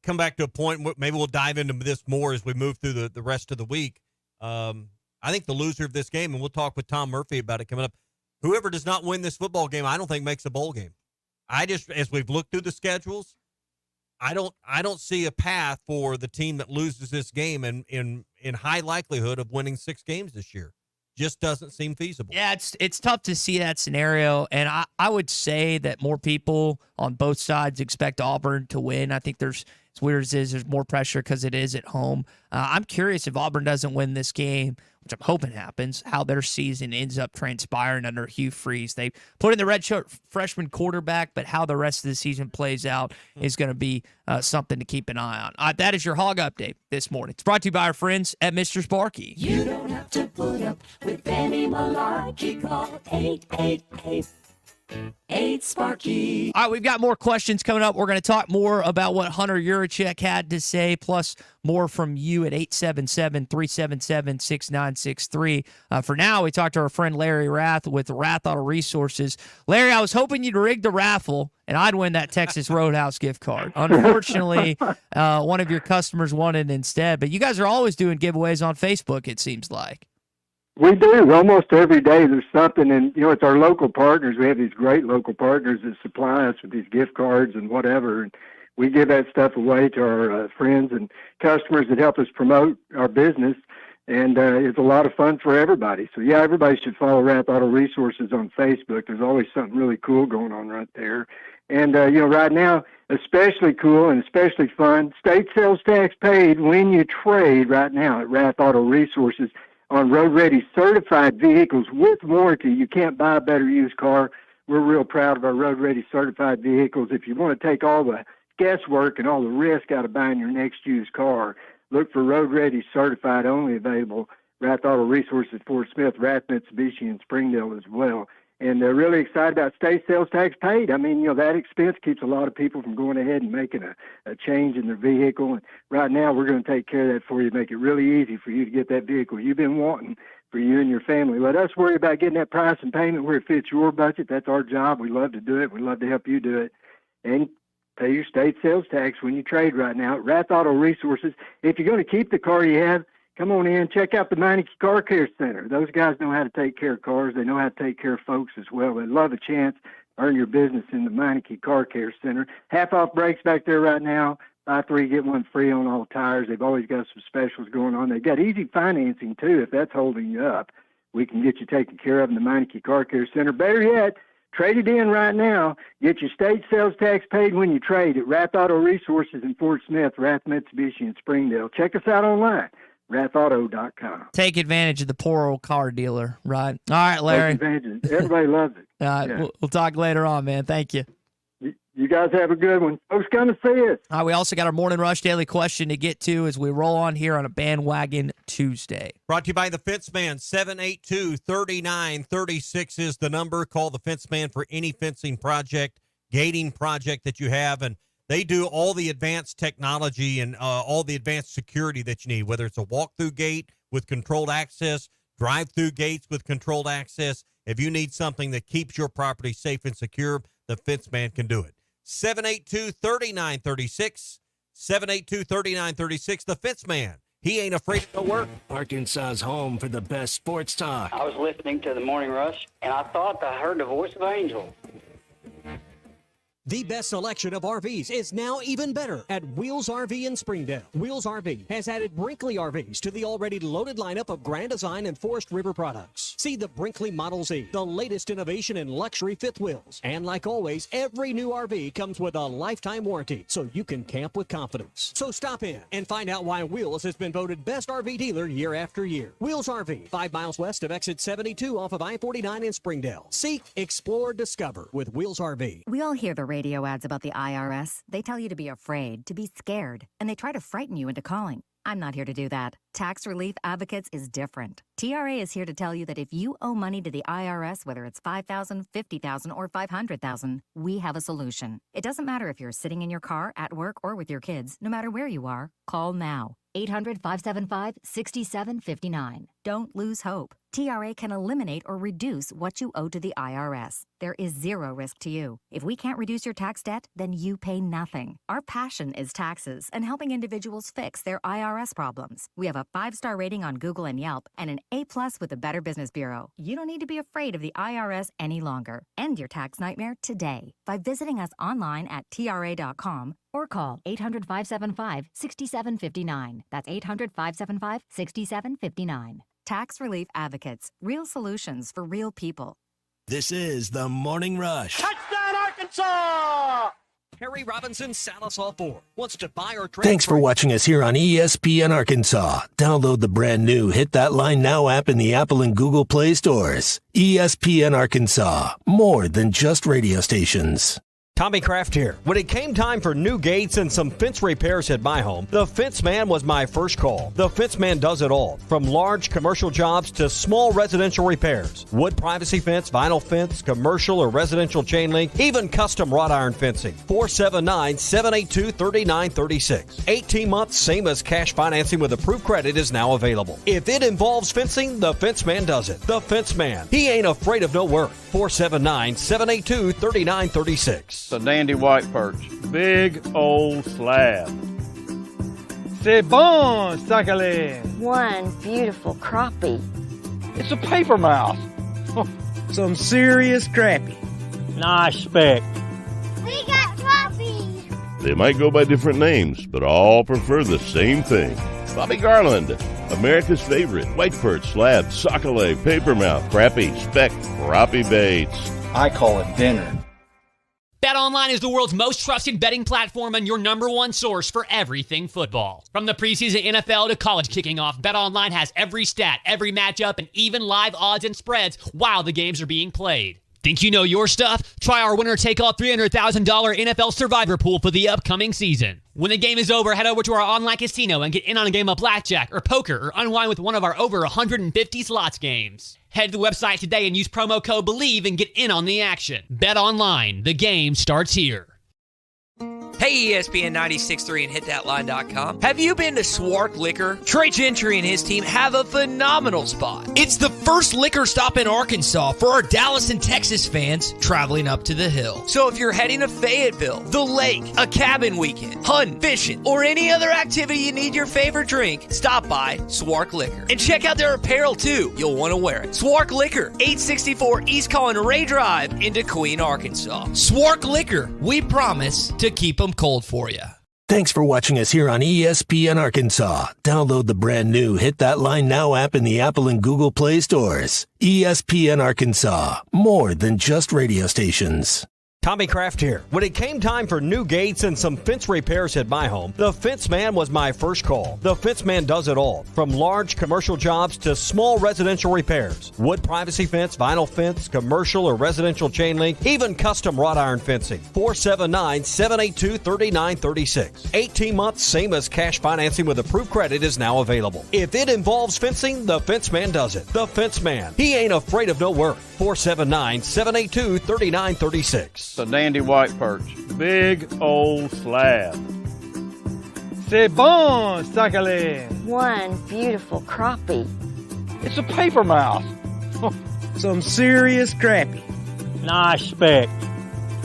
come back to a point, maybe we'll dive into this more as we move through the rest of the week. I think the loser of this game, and we'll talk with Tom Murphy about it coming up, whoever does not win this football game, I don't think makes a bowl game. As we've looked through the schedules, I don't see a path for the team that loses this game in high likelihood of winning 6 games this year. Just doesn't seem feasible. Yeah, it's tough to see that scenario, and I would say that more people on both sides expect Auburn to win. I think as weird as it is, there's more pressure because it is at home. I'm curious if Auburn doesn't win this game, which I'm hoping happens, how their season ends up transpiring under Hugh Freeze. They put in the redshirt freshman quarterback, but how the rest of the season plays out is going to be something to keep an eye on. That is your Hog Update this morning. It's brought to you by our friends at Mr. Sparky. You don't have to put up with any malarkey. Call 888-8 All right, we've got more questions coming up. We're going to talk more about what Hunter Yurachek had to say, plus more from you at 877-377-6963. For now, we talked to our friend Larry Rath with Rath Auto Resources. Larry, I was hoping you'd rig the raffle, and I'd win that Texas Roadhouse gift card. Unfortunately, one of your customers won it instead, but you guys are always doing giveaways on Facebook, it seems like. We do. Almost every day there's something, and, it's our local partners. We have these great local partners that supply us with these gift cards and whatever, and we give that stuff away to our friends and customers that help us promote our business, and it's a lot of fun for everybody. So, yeah, everybody should follow Rath Auto Resources on Facebook. There's always something really cool going on right there. And, right now, especially cool and especially fun, state sales tax paid when you trade right now at Rath Auto Resources on road-ready certified vehicles with warranty. You can't buy a better used car. We're real proud of our road-ready certified vehicles. If you want to take all the guesswork and all the risk out of buying your next used car, look for road-ready certified, only available Rath Auto Resources, Fort Smith, Rath Mitsubishi, and Springdale as well. And they're really excited about state sales tax paid. I mean, that expense keeps a lot of people from going ahead and making a change in their vehicle. And right now, we're going to take care of that for you, make it really easy for you to get that vehicle you've been wanting for you and your family. Let us worry about getting that price and payment where it fits your budget. That's our job. We love to do it. We love to help you do it. And pay your state sales tax when you trade right now at Rath Auto Resources. If you're going to keep the car you have, come on in, check out the Meineke Car Care Center. Those guys know how to take care of cars. They know how to take care of folks as well. They love a chance to earn your business in the Meineke Car Care Center. Half off brakes back there right now. Buy 3, get 1 free on all tires. They've always got some specials going on. They've got easy financing, too, if that's holding you up. We can get you taken care of in the Meineke Car Care Center. Better yet, trade it in right now. Get your state sales tax paid when you trade at Rath Auto Resources in Fort Smith, Rath Mitsubishi in Springdale. Check us out online. rathauto.com. Take advantage of the poor old car dealer, right? All right, Larry. Take advantage. Everybody loves it. All right, Yeah. we'll talk later on, man. Thank you. You guys have a good one. Folks, come to see us. All right, we also got our Morning Rush Daily question to get to as we roll on here on a Bandwagon Tuesday. Brought to you by the Fence Man. 782-3936 is the number. Call the Fence Man for any fencing project, gating project that you have, and they do all the advanced technology and all the advanced security that you need, whether it's a walk-through gate with controlled access, drive-through gates with controlled access. If you need something that keeps your property safe and secure, the Fence Man can do it. 782-3936. 782-3936. The Fence Man. He ain't afraid to go work. Arkansas's home for the best sports talk. I was listening to the Morning Rush, and I thought I heard the voice of an angel. The best selection of RVs is now even better at Wheels RV in Springdale. Wheels RV has added Brinkley RVs to the already loaded lineup of Grand Design and Forest River products. See the Brinkley Model Z, the latest innovation in luxury fifth wheels. And like always, every new RV comes with a lifetime warranty, so you can camp with confidence. So stop in and find out why Wheels has been voted best RV dealer year after year. Wheels RV, 5 miles west of exit 72 off of I-49 in Springdale. Seek, explore, discover with Wheels RV. We all hear the radio ads about the IRS. They tell you to be afraid, to be scared, and they try to frighten you into calling. I'm not here to do that. Tax Relief Advocates is different. TRA is here to tell you that if you owe money to the IRS, whether it's $5,000, $50,000, or $500,000, we have a solution. It doesn't matter if you're sitting in your car, at work, or with your kids. No matter where you are, call now. 800-575-6759. Don't lose hope. TRA can eliminate or reduce what you owe to the IRS. There is zero risk to you. If we can't reduce your tax debt, then you pay nothing. Our passion is taxes and helping individuals fix their IRS problems. We have a 5-star rating on Google and Yelp and an A+ with the Better Business Bureau. You don't need to be afraid of the IRS any longer. End your tax nightmare today by visiting us online at TRA.com or call 800-575-6759. That's 800-575-6759. Tax Relief Advocates. Real solutions for real people. This is the Morning Rush. Touchdown, Arkansas! Harry Robinson, Salisal Ford, wants to buy or trade. Thanks for watching us here on ESPN Arkansas. Download the brand new Hit That Line Now app in the Apple and Google Play stores. ESPN Arkansas, more than just radio stations. Tommy Kraft here. When it came time for new gates and some fence repairs at my home, the Fence Man was my first call. The Fence Man does it all, from large commercial jobs to small residential repairs. Wood privacy fence, vinyl fence, commercial or residential chain link, even custom wrought iron fencing. 479-782-3936. 18 months, same as cash financing with approved credit is now available. If it involves fencing, the Fence Man does it. The Fence Man. He ain't afraid of no work. 479-782-3936. It's a dandy white perch. Big old slab. C'est bon, sacalé. One beautiful crappie. It's a paper mouse. Some serious crappie. Nice speck. We got crappies. They might go by different names, but all prefer the same thing. Bobby Garland, America's favorite white perch, slab, sockeye, papermouth, crappie, speck, crappie baits. I call it dinner. BetOnline is the world's most trusted betting platform and your number one source for everything football. From the preseason NFL to college kicking off, BetOnline has every stat, every matchup, and even live odds and spreads while the games are being played. Think you know your stuff? Try our winner-take-all $300,000 NFL Survivor Pool for the upcoming season. When the game is over, head over to our online casino and get in on a game of blackjack or poker or unwind with one of our over 150 slots games. Head to the website today and use promo code BELIEVE and get in on the action. Bet online. The game starts here. Hey, ESPN 96.3 and hitthatline.com. Have you been to Swark Liquor? Trey Gentry and his team have a phenomenal spot. It's the first liquor stop in Arkansas for our Dallas and Texas fans traveling up to the hill. So if you're heading to Fayetteville, the lake, a cabin weekend, hunting, fishing, or any other activity you need your favorite drink, stop by Swark Liquor. And check out their apparel too. You'll want to wear it. Swark Liquor, 864 East Collin Ray Drive into Queen, Arkansas. Swark Liquor, we promise to keep them cold for you. Thanks for watching us here on ESPN Arkansas. Download the brand new Hit That Line Now app in the Apple and Google Play stores. ESPN Arkansas, more than just radio stations. Tommy Kraft here. When it came time for new gates and some fence repairs at my home, the Fence Man was my first call. The Fence Man does it all, from large commercial jobs to small residential repairs. Wood privacy fence, vinyl fence, commercial or residential chain link, even custom wrought iron fencing. 479-782-3936. 18 months, same as cash financing with approved credit is now available. If it involves fencing, the Fence Man does it. The Fence Man. He ain't afraid of no work. 479-782-3936. The dandy white perch. Big old slab. C'est bon, sacalé. One beautiful crappie. It's a paper mouth. Some serious crappie. Nice speck.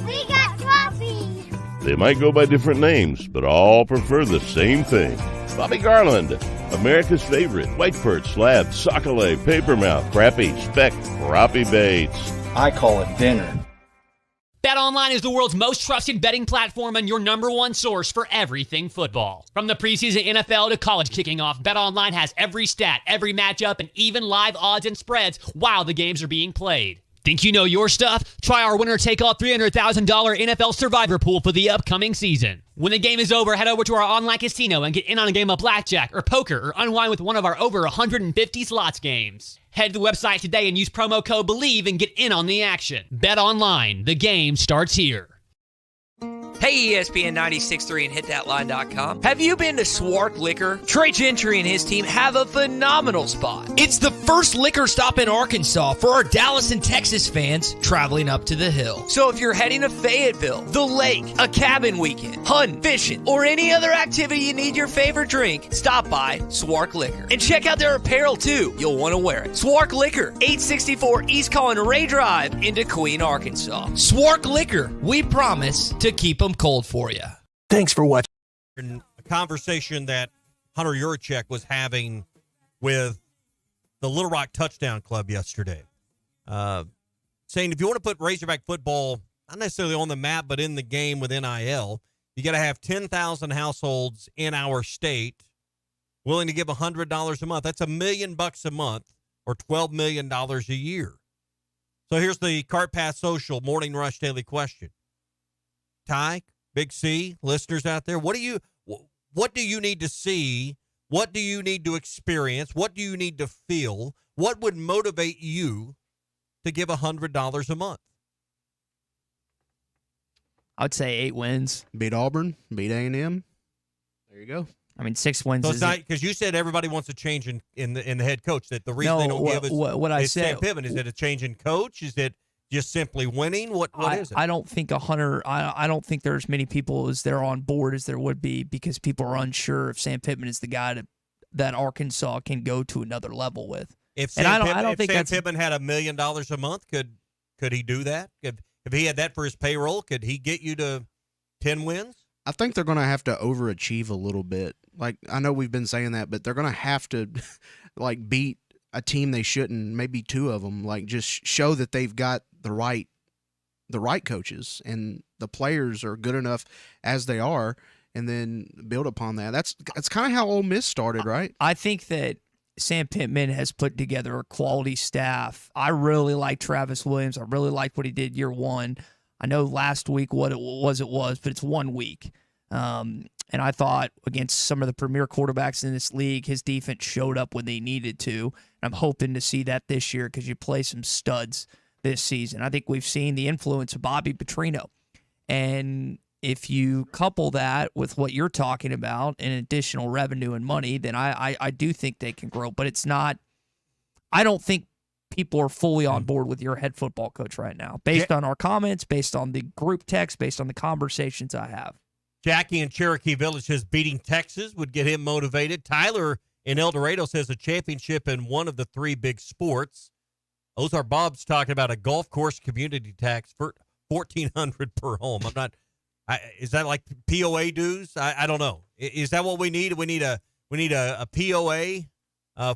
We got crappie. They might go by different names, but all prefer the same thing. Bobby Garland, America's favorite white perch, slab, sockeye, papermouth, crappie, speck, crappie baits. I call it dinner. BetOnline is the world's most trusted betting platform and your number one source for everything football. From the preseason NFL to college kicking off, BetOnline has every stat, every matchup, and even live odds and spreads while the games are being played. Think you know your stuff? Try our winner-take-all $300,000 NFL Survivor Pool for the upcoming season. When the game is over, head over to our online casino and get in on a game of blackjack or poker or unwind with one of our over 150 slots games. Head to the website today and use promo code BELIEVE and get in on the action. Bet online. The game starts here. Hey, ESPN 96.3 and hitthatline.com. Have you been to Swark Liquor? Trey Gentry and his team have a phenomenal spot. It's the first liquor stop in Arkansas for our Dallas and Texas fans traveling up to the hill. So if you're heading to Fayetteville, the lake, a cabin weekend, hunting, fishing, or any other activity you need your favorite drink, stop by Swark Liquor. And check out their apparel too. You'll want to wear it. Swark Liquor, 864 East Collin Ray Drive into Queen, Arkansas. Swark Liquor, we promise to keep them cold for you. Thanks for watching. A conversation that Hunter Yurachek was having with the Little Rock Touchdown Club yesterday, saying if you want to put Razorback football not necessarily on the map but in the game with NIL, you got to have 10,000 households in our state willing to give $100 a month. That's $1 million a month, or $12 million a year. So here's the Cart Path Social Morning Rush Daily Question. Ty, Big C, listeners out there, what do you need to see? What do you need to experience? What do you need to feel? What would motivate you to give $100 a month? I would say 8 wins. Beat Auburn, beat A&M. There you go. I mean, 6 wins. So it's not because you said everybody wants a change in the head coach. That the reason they don't give is what I said. Sam Pittman. Is it a change in coach? Is it just simply winning? What is it? I don't think I don't think there's many people as they're on board as there would be, because people are unsure if Sam Pittman is the guy that Arkansas can go to another level with. If Sam Pittman had $1 million a month, could he do that? If he had that for his payroll, could he get you to 10 wins? I think they're going to have to overachieve a little bit. Like, I know we've been saying that, but they're going to have to like beat a team they shouldn't, maybe 2 of them. Like, just show that they've got the right coaches and the players are good enough as they are, and then build upon that. That's kind of how Ole Miss started, right? I think that Sam Pittman has put together a quality staff. I really like Travis Williams. I really like what he did year 1. I know last week what it was, but it's 1 week. And I thought against some of the premier quarterbacks in this league, his defense showed up when they needed to. And I'm hoping to see that this year, because you play some studs this season. I think we've seen the influence of Bobby Petrino. And if you couple that with what you're talking about in additional revenue and money, then I do think they can grow. But it's not – I don't think people are fully on board with your head football coach right now, based on our comments, based on the group text, based on the conversations I have. Jackie in Cherokee Village says beating Texas would get him motivated. Tyler in El Dorado says a championship in one of the three big sports. Ozark Bob's talking about a golf course community tax for $1,400 per home. I'm not. Is that like POA dues? I don't know. Is that what we need? We need a POA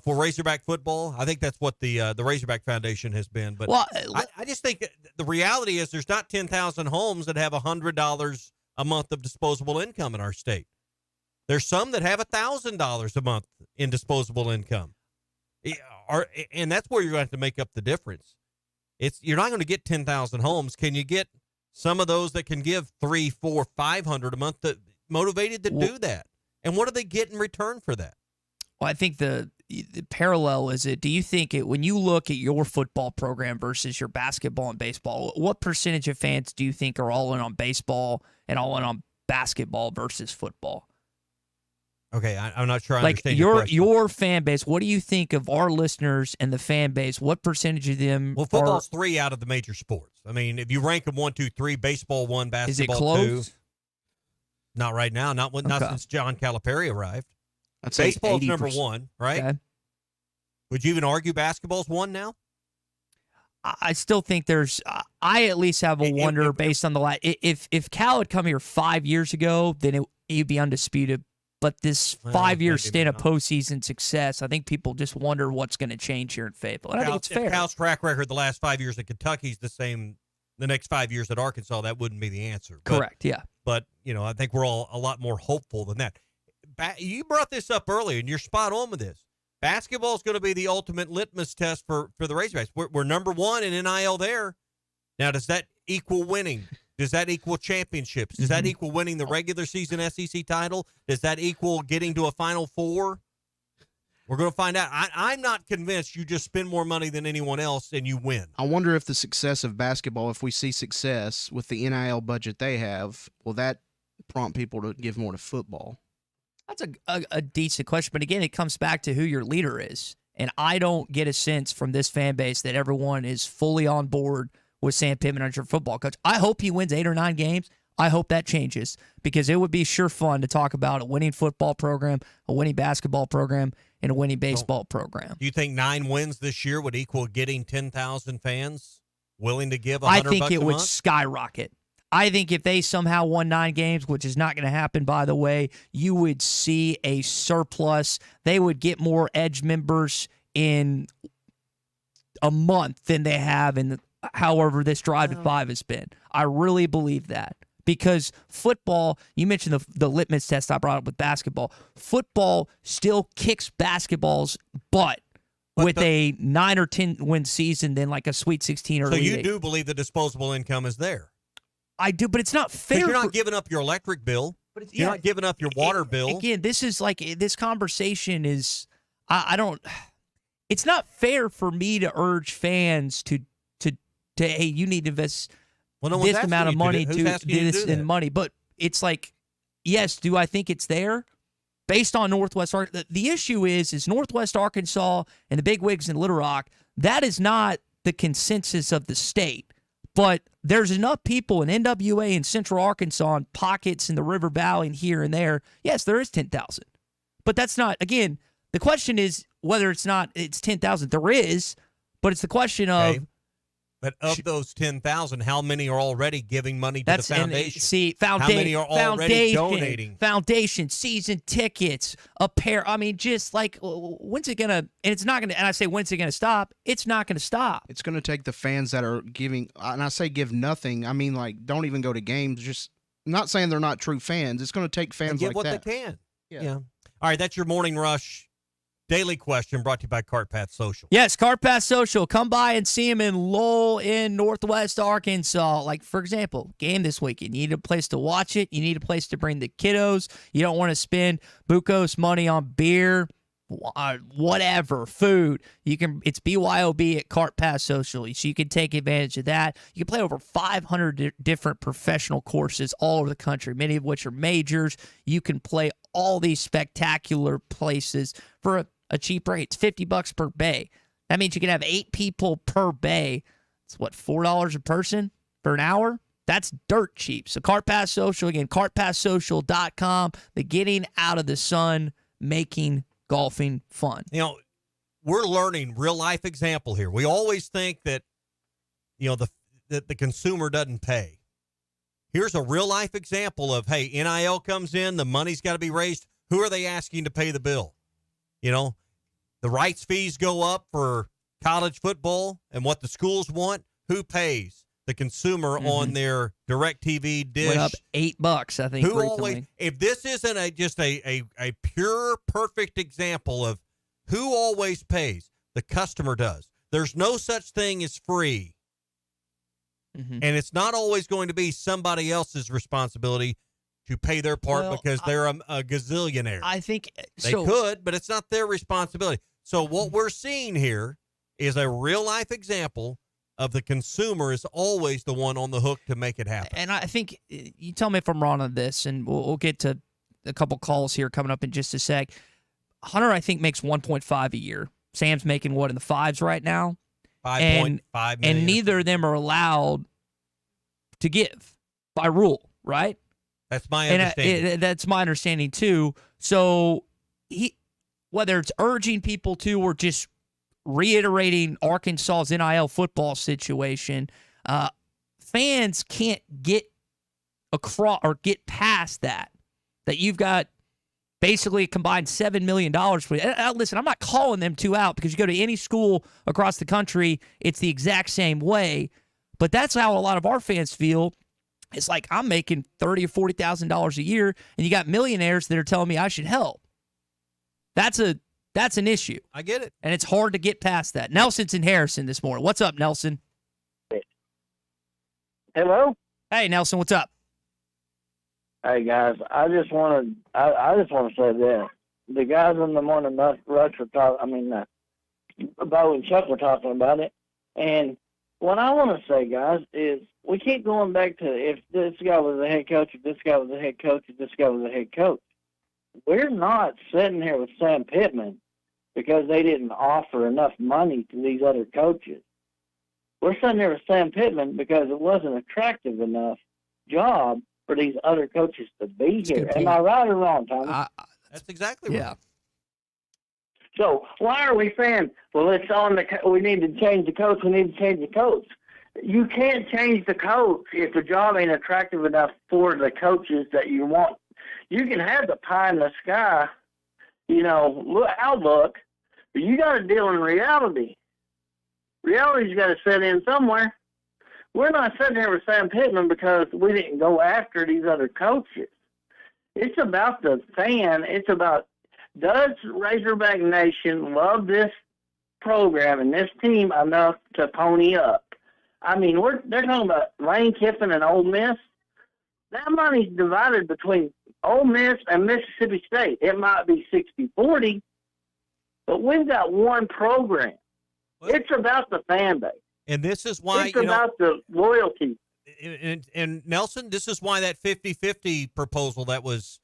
for Razorback football. I think that's what the Razorback Foundation has been. But I just think the reality is there's not 10,000 homes that have $100 a month of disposable income in our state. There's some that have $1,000 a month in disposable income. And that's where you're going to have to make up the difference. You're not going to get 10,000 homes. Can you get some of those that can give $300, $400, $500 a month that motivated to do that? And what do they get in return for that? Well, I think the parallel is do you think when you look at your football program versus your basketball and baseball, what percentage of fans do you think are all in on baseball and all in on basketball versus football? Okay, I'm not sure I understand your fan base. What do you think of our listeners and the fan base? What percentage of them? Well, football's 3 out of the major sports. I mean, if you rank them 1, 2, 3, baseball 1, basketball 2. Is it close? Not right now. Not since John Calipari arrived. I'd say baseball's 80%. number 1, right? Okay. Would you even argue basketball's 1 now? I still think there's. I at least have a wonder based on the if Cal had come here 5 years ago, then he'd be undisputed. But this 5-year stint of postseason success, I think people just wonder what's going to change here in Fayetteville. And I think it's fair. If Cal's track record the last 5 years at Kentucky's the same the next 5 years at Arkansas, that wouldn't be the answer. Correct, yeah. But, I think we're all a lot more hopeful than that. You brought this up earlier, and you're spot on with this. Basketball is going to be the ultimate litmus test for the Razorbacks. We're number 1 in NIL there. Now, does that equal winning? Does that equal championships? Does that equal winning the regular season SEC title? Does that equal getting to a Final Four? We're going to find out. I'm not convinced you just spend more money than anyone else and you win. I wonder if the success of basketball, if we see success with the NIL budget they have, will that prompt people to give more to football? That's a decent question. But again, it comes back to who your leader is. And I don't get a sense from this fan base that everyone is fully on board with Sam Pittman as your football coach. I hope he wins 8 or 9 games. I hope that changes because it would be sure fun to talk about a winning football program, a winning basketball program, and a winning baseball program. Do you think 9 wins this year would equal getting 10,000 fans willing to give $100 I think it a would month? skyrocket. I think if they somehow won 9 games, which is not going to happen, by the way, you would see a surplus. They would get more Edge members in a month than they have in however this drive to 5 has been. I really believe that. Because football, you mentioned the litmus test I brought up with basketball. Football still kicks basketball's butt with a 9 or 10 win season than like a Sweet 16 or So you do believe the disposable income is there? I do, but it's not fair. You're not giving up your electric bill. You're not giving up your water bill. Again, this is like this conversation is. I don't. It's not fair for me to urge fans to hey, you need to invest. Well, this amount of money to do this in money. But it's like, yes, do I think it's there? Based on Northwest Arkansas, the issue is Northwest Arkansas and the big wigs in Little Rock, that is not the consensus of the state. But there's enough people in NWA and Central Arkansas and pockets in the River Valley and here and there. Yes, there is 10,000. But that's not, again, the question is whether it's 10,000. There is, but it's the question of, okay. But of those 10,000, how many are already giving money to the foundation? How many are already donating? Foundation, season tickets, a pair. I mean, just like, when's it going to, and it's not going to, and I say, when's it going to stop? It's not going to stop. It's going to take the fans that are giving, and I say give nothing. I mean, like, don't even go to games. Just, I'm not saying they're not true fans. It's going to take fans like that. Give what they can. Yeah. All right, that's your Morning Rush Daily Question brought to you by Cart Path Social. Yes, Cart Path Social. Come by and see him in Lowell in Northwest Arkansas. Like, for example, game this weekend. You need a place to watch it. You need a place to bring the kiddos. You don't want to spend bucos money on beer. whatever, food. It's BYOB at Cart Pass Social, so you can take advantage of that. You can play over 500 different professional courses all over the country, many of which are majors. You can play all these spectacular places for a cheap rate. It's $50 per bay. That means you can have 8 people per bay. It's what, $4 a person for an hour? That's dirt cheap. So Cart Pass Social, again, cartpasssocial.com. The getting out of the sun, making golfing fun. You know, we're learning real life example here. We always think that, you know, the consumer doesn't pay. Here's a real life example of, hey, NIL comes in, the money's got to be raised. Who are they asking to pay the bill? You know, the rights fees go up for college football and what the schools want. Who pays? The consumer on their DirecTV dish. Went up $8, I think. Who always, if this isn't just a pure, perfect example of who always pays, the customer does. There's no such thing as free. And it's not always going to be somebody else's responsibility to pay their part because they're a gazillionaire. I think they could, but it's not their responsibility. So what we're seeing here is a real life example of the consumer is always the one on the hook to make it happen. And I think, you tell me if I'm wrong on this, and we'll get to a couple calls here coming up in just a sec. Hunter, I think, makes 1.5 a year. Sam's making what, in the 5s right now? 5.5 million. And neither of them are allowed to give by rule, right? That's my understanding. That's my understanding too. So whether it's urging people to or just reiterating Arkansas's NIL football situation, fans can't get across or get past that you've got basically a combined $7 million. Listen, I'm not calling them two out because you go to any school across the country, it's the exact same way. But that's how a lot of our fans feel. It's like I'm making $30,000 or $40,000 a year, and you got millionaires that are telling me I should help. That's an issue. I get it. And it's hard to get past that. Nelson's in Harrison this morning. What's up, Nelson? Hello? Hey, Nelson, what's up? Hey, guys. I just want to say this. The guys in the morning rush were talking, Bo and Chuck were talking about it. And what I want to say, guys, is we keep going back to if this guy was a head coach, if this guy was a head coach, if this guy was a head coach. We're not sitting here with Sam Pittman because they didn't offer enough money to these other coaches. We're sitting here with Sam Pittman because it wasn't attractive enough job for these other coaches to be here. Am I right or wrong, Tommy? That's exactly right. Yeah. So why are we saying, well, it's on we need to change the coach, we need to change the coach? You can't change the coach if the job ain't attractive enough for the that you want. You can have the pie in the sky, outlook, but you got to deal in reality. Reality's got to set in somewhere. We're not sitting here with Sam Pittman because we didn't go after these other coaches. It's about the fan. It's about, does Razorback Nation love this program and this team enough to pony up? They're talking about Lane Kiffin and Ole Miss. That money's divided between Ole Miss and Mississippi State. It might be 60-40, but we've got one program. It's about the fan base. And this is why it's about the loyalty. And Nelson, this is why that 50-50 proposal that was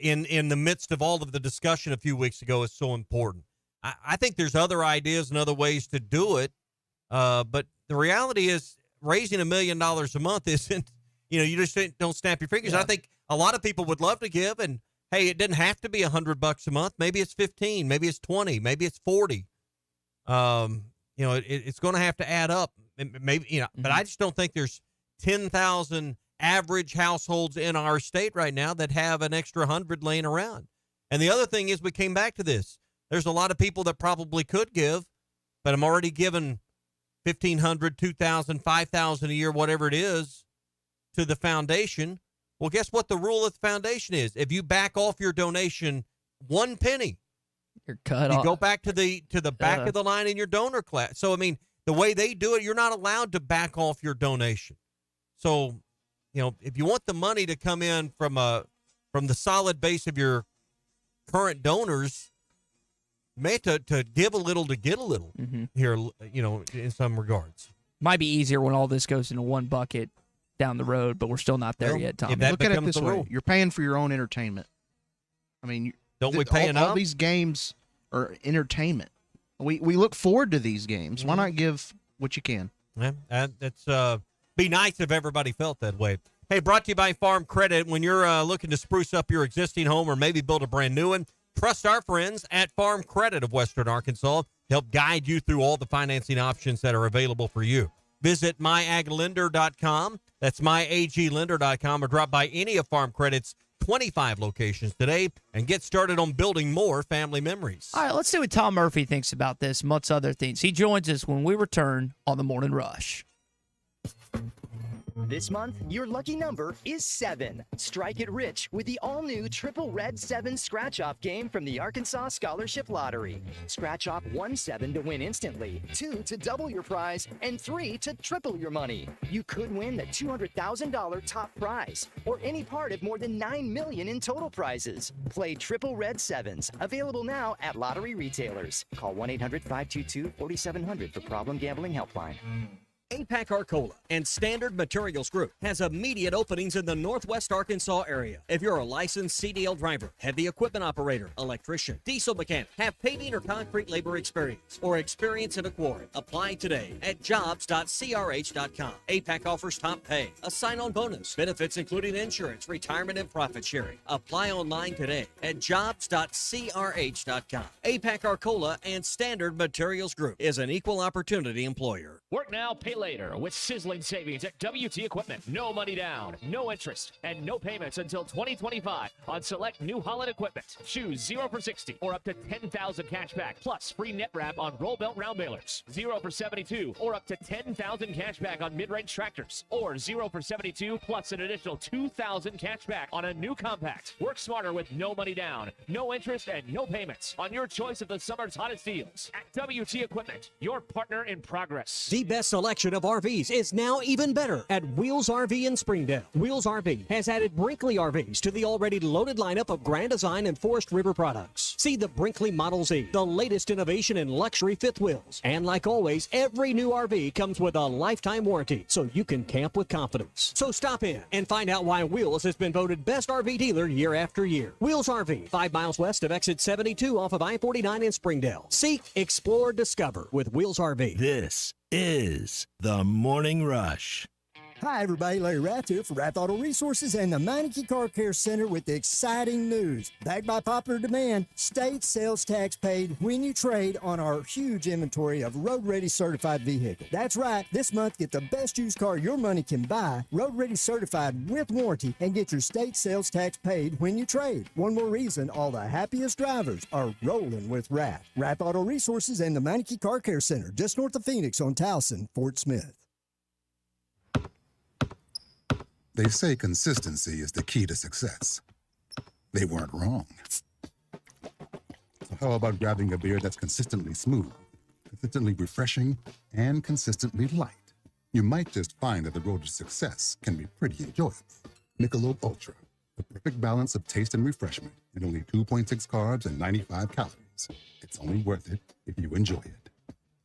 in the midst of all of the discussion a few weeks ago is so important. I think there's other ideas and other ways to do it, but the reality is raising $1 million a month isn't. You just don't snap your fingers. Yeah. I think a lot of people would love to give, and hey, it didn't have to be $100 a month. Maybe it's 15, maybe it's 20, maybe it's 40. It's going to have to add up. Maybe but I just don't think there's 10,000 average households in our state right now that have an extra 100 laying around. And the other thing is, we came back to this. There's a lot of people that probably could give, but I'm already given $1,500, $2,000, $5,000 a year, whatever it is, to the foundation. Well, guess what the rule of the foundation is? If you back off your donation 1 penny, you're cut off. You go back to the back of the line in your donor class. So, the way they do it, you're not allowed to back off your donation. So, if you want the money to come in from the solid base of your current donors, may to give a little to get a little here, in some regards. Might be easier when all this goes into one bucket down the road, but we're still not there yet, Tom. Look at it this way. You're paying for your own entertainment. I mean, don't we pay enough? All these games are entertainment. We look forward to these games. Why not give what you can? Yeah, that's be nice if everybody felt that way. Hey, brought to you by Farm Credit. When you're looking to spruce up your existing home or maybe build a brand new one, trust our friends at Farm Credit of Western Arkansas to help guide you through all the financing options that are available for you. Visit myaglender.com. That's myaglender.com, or drop by any of Farm Credit's 25 locations today and get started on building more family memories. All right, let's see what Tom Murphy thinks about this, amongst other things. He joins us when we return on the Morning Rush. This month, your lucky number is 7. Strike it rich with the all-new Triple Red 7 Scratch-Off game from the Arkansas Scholarship Lottery. Scratch off 1 7 to win instantly, 2 to double your prize, and 3 to triple your money. You could win the $200,000 top prize, or any part of more than $9 million in total prizes. Play Triple Red 7s, available now at lottery retailers. Call 1-800-522-4700 for Problem Gambling Helpline. APAC Arcola and Standard Materials Group has immediate openings in the Northwest Arkansas area. If you're a licensed CDL driver, heavy equipment operator, electrician, diesel mechanic, have paving or concrete labor experience, or experience in a quarry, apply today at jobs.crh.com. APAC offers top pay, a sign-on bonus, benefits including insurance, retirement, and profit sharing. Apply online today at jobs.crh.com. APAC Arcola and Standard Materials Group is an equal opportunity employer. Work now, pay later with sizzling savings at WT Equipment. No money down, no interest, and no payments until 2025 on select New Holland equipment. Choose 0 for 60 or up to 10,000 cash back, plus free net wrap on roll belt round balers. 0 for 72 or up to 10,000 cash back on mid-range tractors, or 0 for 72 plus an additional 2,000 cash back on a new compact. Work smarter with no money down, no interest, and no payments on your choice of the summer's hottest deals at WT Equipment, your partner in progress. The best selection of RVs is now even better at Wheels RV in Springdale. Wheels RV has added Brinkley RVs to the already loaded lineup of Grand Design and Forest River products. See the Brinkley Model Z, the latest innovation in luxury fifth wheels. And like always, every new RV comes with a lifetime warranty, so you can camp with confidence. So stop in and find out why Wheels has been voted best RV dealer year after year. Wheels RV, 5 miles west of exit 72 off of I-49 in Springdale. Seek, explore, discover with Wheels RV. This is the Morning Rush. Hi, everybody. Larry Rath here for Rath Auto Resources and the Meineke Car Care Center with the exciting news. Backed by popular demand, state sales tax paid when you trade on our huge inventory of road-ready certified vehicles. That's right. This month, get the best used car your money can buy, road-ready certified with warranty, and get your state sales tax paid when you trade. One more reason all the happiest drivers are rolling with Rath. Rath Auto Resources and the Meineke Car Care Center, just north of Phoenix on Towson, Fort Smith. They say consistency is the key to success. They weren't wrong. So how about grabbing a beer that's consistently smooth, consistently refreshing, and consistently light? You might just find that the road to success can be pretty enjoyable. Michelob Ultra, the perfect balance of taste and refreshment, and only 2.6 carbs and 95 calories. It's only worth it if you enjoy it.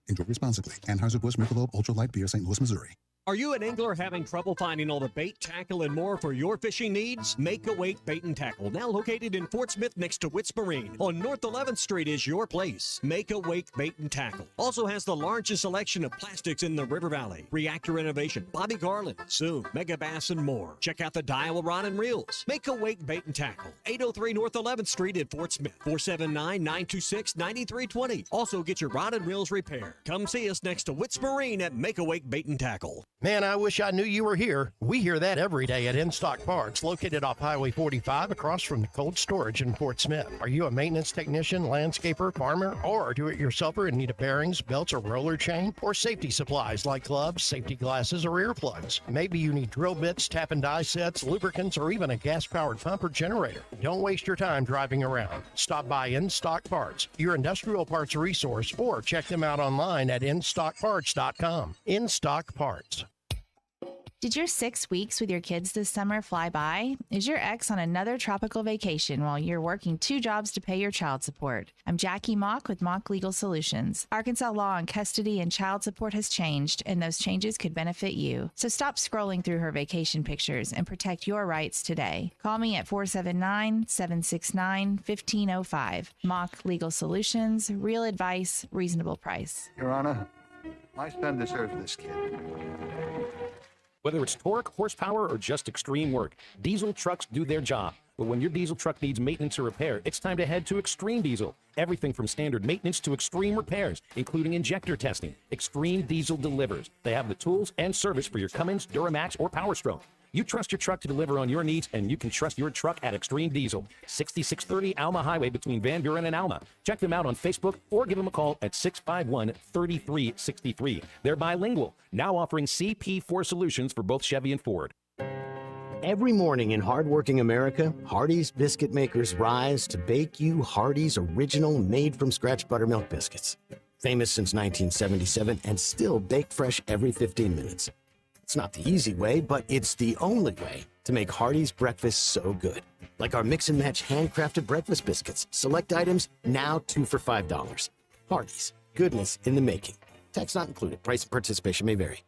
Enjoy responsibly. Anheuser-Busch Michelob Ultra Light Beer, St. Louis, Missouri. Are you an angler having trouble finding all the bait, tackle, and more for your fishing needs? Make a Wake Bait and Tackle, now located in Fort Smith next to Witts Marine on North 11th Street, is your place. Make a Wake Bait and Tackle also has the largest selection of plastics in the River Valley. Reactor Innovation, Bobby Garland, Zoom, Mega Bass, and more. Check out the Daiwa Rod and Reels. Make a Wake Bait and Tackle, 803 North 11th Street in Fort Smith, 479-926-9320. Also get your rod and reels repaired. Come see us next to Witts Marine at Make a Wake Bait and Tackle. Man, I wish I knew you were here. We hear that every day at In Stock Parts, located off Highway 45 across from the cold storage in Fort Smith. Are you a maintenance technician, landscaper, farmer, or do-it-yourselfer in need of bearings, belts, or roller chain? Or safety supplies like gloves, safety glasses, or earplugs? Maybe you need drill bits, tap and die sets, lubricants, or even a gas-powered pump or generator. Don't waste your time driving around. Stop by In Stock Parts, your industrial parts resource, or check them out online at InStockParts.com. In Stock Parts. Did your 6 weeks with your kids this summer fly by? Is your ex on another tropical vacation while you're working 2 jobs to pay your child support? I'm Jackie Mock with Mock Legal Solutions. Arkansas law on custody and child support has changed, and those changes could benefit you. So stop scrolling through her vacation pictures and protect your rights today. Call me at 479-769-1505. Mock Legal Solutions, real advice, reasonable price. Your Honor, my son deserves this kid. Whether it's torque, horsepower, or just extreme work, diesel trucks do their job. But when your diesel truck needs maintenance or repair, it's time to head to Extreme Diesel. Everything from standard maintenance to extreme repairs, including injector testing. Extreme Diesel delivers. They have the tools and service for your Cummins, Duramax, or Power Stroke. You trust your truck to deliver on your needs, and you can trust your truck at Extreme Diesel. 6630 Alma Highway between Van Buren and Alma. Check them out on Facebook or give them a call at 651-3363. They're bilingual, now offering CP4 solutions for both Chevy and Ford. Every morning in hardworking America, Hardee's biscuit makers rise to bake you Hardee's original made-from-scratch buttermilk biscuits. Famous since 1977 and still baked fresh every 15 minutes. It's not the easy way, but it's the only way to make Hardee's breakfast so good. Like our mix and match handcrafted breakfast biscuits. Select items now 2 for $5. Hardee's, goodness in the making. Tax not included. Price and participation may vary.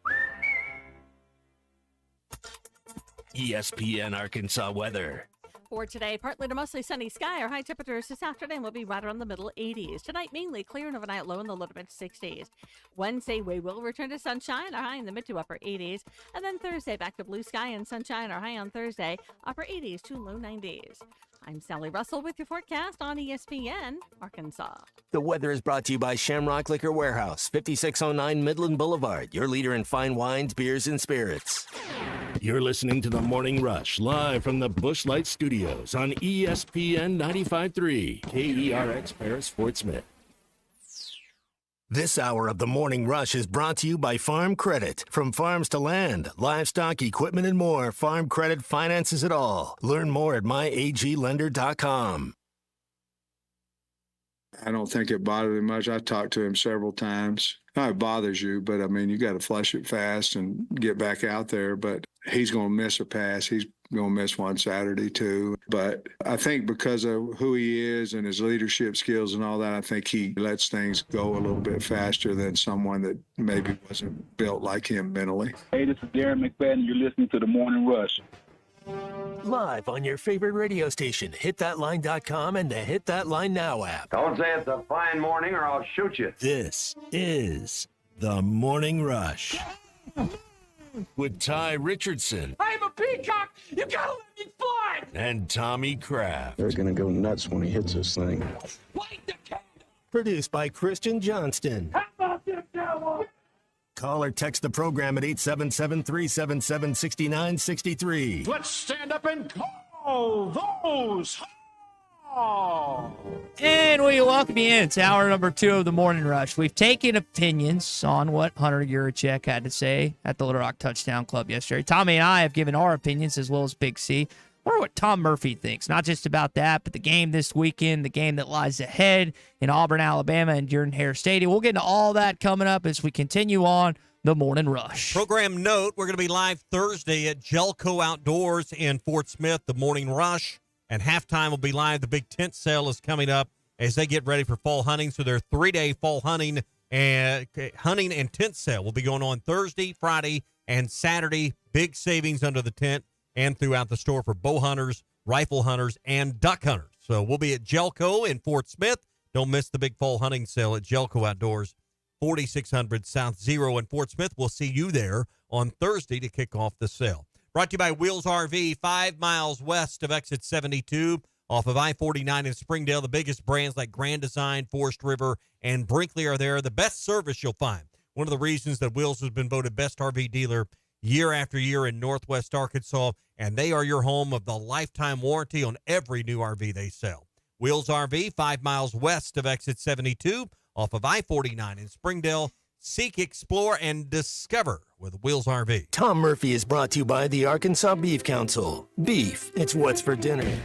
ESPN Arkansas weather. For today, partly to mostly sunny sky. Our high temperatures this afternoon will be right around the middle 80s. Tonight, mainly clear and overnight low in the low to mid 60s. Wednesday, we will return to sunshine, our high in the mid to upper 80s. And then Thursday, back to blue sky and sunshine, our high on Thursday, upper 80s to low 90s. I'm Sally Russell with your forecast on ESPN Arkansas. The weather is brought to you by Shamrock Liquor Warehouse, 5609 Midland Boulevard, your leader in fine wines, beers, and spirits. You're listening to The Morning Rush, live from the Busch Light Studios on ESPN 95.3, KERX Paris Fort Smith. This hour of The Morning Rush is brought to you by Farm Credit. From farms to land, livestock, equipment, and more, Farm Credit finances it all. Learn more at myaglender.com. I don't think it bothered him much. I talked to him several times. It bothers you, but I mean, you got to flush it fast and get back out there. But he's going to miss a pass. He's going to miss one Saturday too. But I think because of who he is and his leadership skills and all that, I think he lets things go a little bit faster than someone that maybe wasn't built like him mentally. Hey, this is Darren McFadden. You're listening to The Morning Rush. Live on your favorite radio station, hitthatline.com and the Hit That Line Now app. Don't say it's a fine morning or I'll shoot you. This is The Morning Rush with Ty Richardson. I'm a peacock. You gotta let me fly. And Tommy Kraft. They're gonna go nuts when he hits this thing. Produced by Christian Johnston. How about this, cowboy? Call or text the program at 877-377-6963. Let's stand up and call those. And we welcome you in. It's hour number 2 of the Morning Rush. We've taken opinions on what Hunter Yurachek had to say at the Little Rock Touchdown Club yesterday. Tommy and I have given our opinions as well as Big C. Or what Tom Murphy thinks, not just about that, but the game this weekend, the game that lies ahead in Auburn, Alabama, and Jordan-Hare Stadium. We'll get into all that coming up as we continue on the Morning Rush. Program note, we're going to be live Thursday at Jelco Outdoors in Fort Smith, the Morning Rush, and halftime will be live. The big tent sale is coming up as they get ready for fall hunting. So their 3-day fall hunting and tent sale will be going on Thursday, Friday, and Saturday. Big savings under the tent and throughout the store for bow hunters, rifle hunters, and duck hunters. So we'll be at Jelco in Fort Smith. Don't miss the big fall hunting sale at Jelco Outdoors, 4600 South Zero in Fort Smith. We'll see you there on Thursday to kick off the sale. Brought to you by Wheels RV, 5 miles west of exit 72 off of I-49 in Springdale. The biggest brands like Grand Design, Forest River, and Brinkley are there. The best service you'll find. One of the reasons that Wheels has been voted best RV dealer year after year in Northwest Arkansas, and they are your home of the lifetime warranty on every new RV they sell. Wheels RV, 5 miles west of exit 72 off of I-49 in Springdale, Seek, explore, and discover with Wheels RV. Tom Murphy is brought to you by the Arkansas Beef Council. Beef, it's what's for dinner.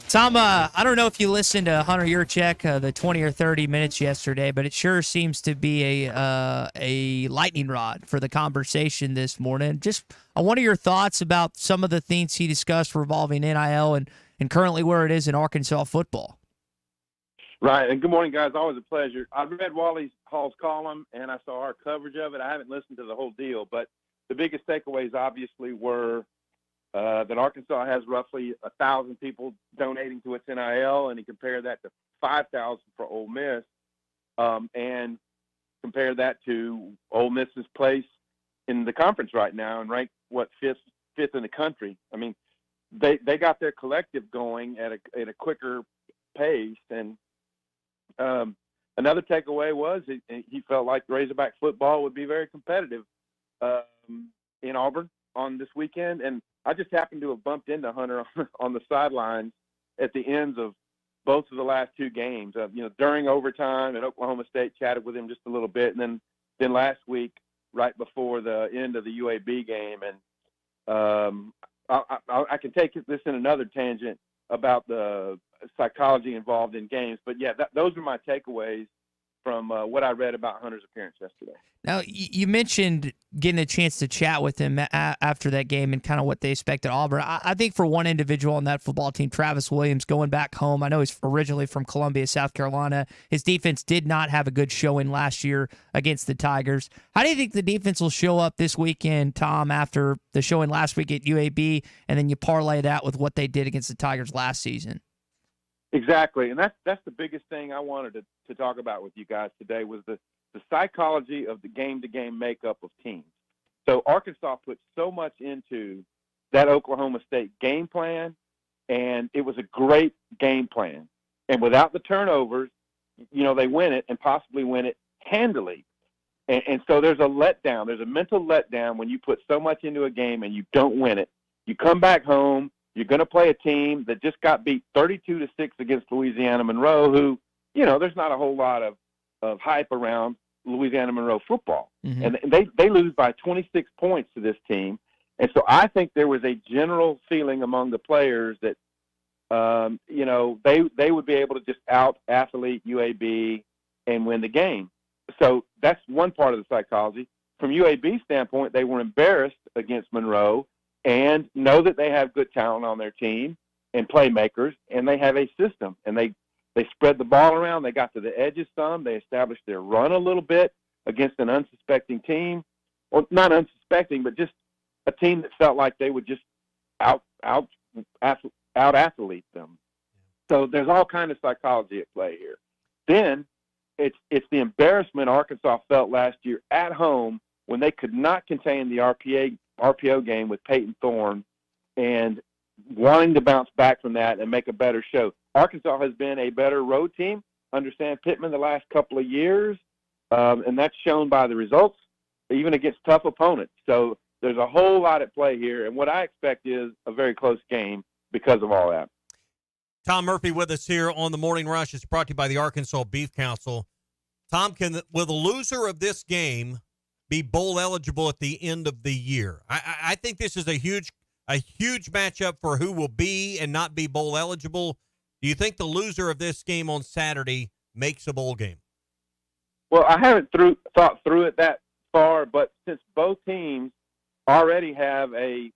Tom, I don't know if you listened to Hunter Yurchek, the 20 or 30 minutes yesterday, but it sure seems to be a lightning rod for the conversation this morning. Just I wonder your thoughts about some of the things he discussed revolving NIL and currently where it is in Arkansas football. Right, and good morning, guys. Always a pleasure. I read Wally Hall's column, and I saw our coverage of it. I haven't listened to the whole deal, but the biggest takeaways obviously were that Arkansas has roughly 1,000 people donating to its NIL, and he compared that to 5,000 for Ole Miss, and compared that to Ole Miss's place in the conference right now and ranked, fifth in the country. I mean, they got their collective going at a quicker pace, and another takeaway was he felt like Razorback football would be very competitive in Auburn on this weekend. And I just happened to have bumped into Hunter on the sidelines at the ends of both of the last two games. During overtime at Oklahoma State, chatted with him just a little bit, and then last week right before the end of the UAB game. And I can take this in another tangent about the psychology involved in games. But, yeah, those are my takeaways from what I read about Hunter's appearance yesterday. Now, you mentioned getting a chance to chat with him after that game and kind of what they expect at Auburn. I think for one individual on that football team, Travis Williams, going back home, I know he's originally from Columbia, South Carolina. His defense did not have a good showing last year against the Tigers. How do you think the defense will show up this weekend, Tom, after the showing last week at UAB, and then you parlay that with what they did against the Tigers last season? Exactly, and that's the biggest thing I wanted to talk about with you guys today was the psychology of the game-to-game makeup of teams. So Arkansas put so much into that Oklahoma State game plan, and it was a great game plan. And without the turnovers, they win it and possibly win it handily. And so there's a letdown. There's a mental letdown when you put so much into a game and you don't win it. You come back home. You're going to play a team that just got beat 32-6 against Louisiana Monroe, who, there's not a whole lot of hype around Louisiana Monroe football. Mm-hmm. And they lose by 26 points to this team. And so I think there was a general feeling among the players that, they would be able to just out-athlete UAB and win the game. So that's one part of the psychology. From UAB's standpoint, they were embarrassed against Monroe and know that they have good talent on their team and playmakers, and they have a system. And they spread the ball around. They got to the edges some. They established their run a little bit against an unsuspecting team. Or not unsuspecting, but just a team that felt like they would just out-athlete them. So there's all kind of psychology at play here. Then it's the embarrassment Arkansas felt last year at home when they could not contain the RPO game with Peyton Thorne and wanting to bounce back from that and make a better show. Arkansas has been a better road team under Sam Pittman the last couple of years, and that's shown by the results, even against tough opponents. So there's a whole lot at play here, and what I expect is a very close game because of all that. Tom Murphy with us here on the Morning Rush. It's brought to you by the Arkansas Beef Council. Tom, will the loser of this game be bowl eligible at the end of the year? I think this is a huge matchup for who will be and not be bowl eligible. Do you think the loser of this game on Saturday makes a bowl game? Well, I haven't thought through it that far, but since both teams already have a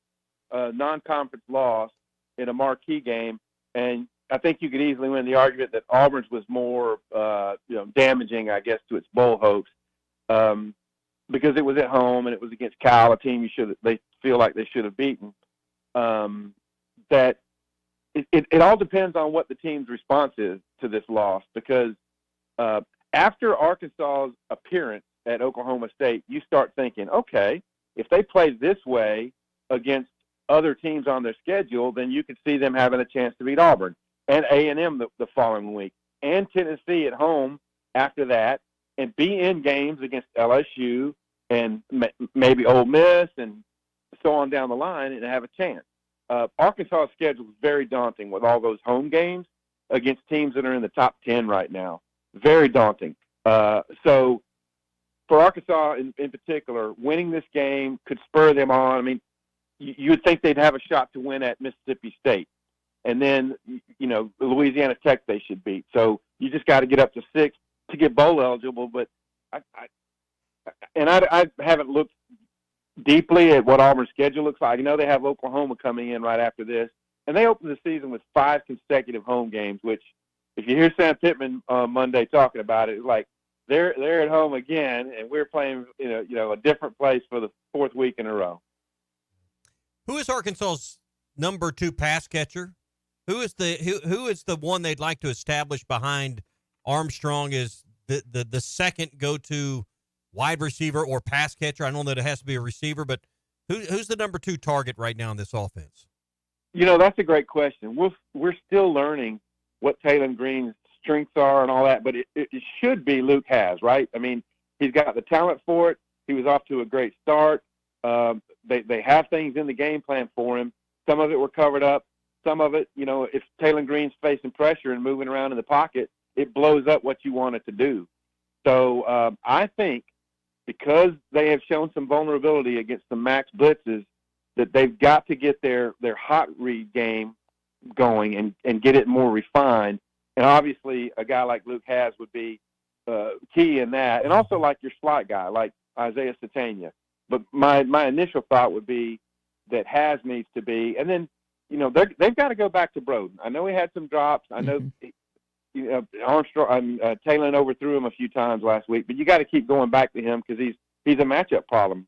non-conference loss in a marquee game, and I think you could easily win the argument that Auburn's was more damaging, I guess, to its bowl hopes. Because it was at home and it was against Cal, a team they feel like they should have beaten. That it all depends on what the team's response is to this loss. Because after Arkansas's appearance at Oklahoma State, you start thinking, okay, if they play this way against other teams on their schedule, then you could see them having a chance to beat Auburn and A&M the following week, and Tennessee at home after that, and be in games against LSU and maybe Ole Miss and so on down the line and have a chance. Arkansas' schedule is very daunting with all those home games against teams that are in the top 10 right now. Very daunting. So for Arkansas in particular, winning this game could spur them on. I mean, you would think they'd have a shot to win at Mississippi State. And then, Louisiana Tech they should beat. So you just got to get up to 6 to get bowl eligible. But I haven't looked deeply at what Auburn's schedule looks like. They have Oklahoma coming in right after this. And they opened the season with 5 consecutive home games, which if you hear Sam Pittman on Monday talking about it, it's like they're at home again, and we're playing a different place for the 4th week in a row. Who is Arkansas's number 2 pass catcher? Who is the one they'd like to establish behind Armstrong as the second go-to wide receiver or pass catcher? I know that it has to be a receiver, but who's the number 2 target right now in this offense? That's a great question. We're still learning what Taylon Green's strengths are and all that, but it should be Luke Hasz, right? I mean, he's got the talent for it. He was off to a great start. They have things in the game plan for him. Some of it were covered up. Some of it, if Taylon Green's facing pressure and moving around in the pocket, it blows up what you want it to do. So I think because they have shown some vulnerability against some max blitzes, that they've got to get their hot read game going and get it more refined. And obviously a guy like Luke Hasz would be key in that. And also like your slot guy, like Isaiah Satania. But my initial thought would be that Hasz needs to be, and then, they've got to go back to Broden. I know he had some drops. I know Armstrong, Taylon overthrew him a few times last week, but you got to keep going back to him because he's a matchup problem.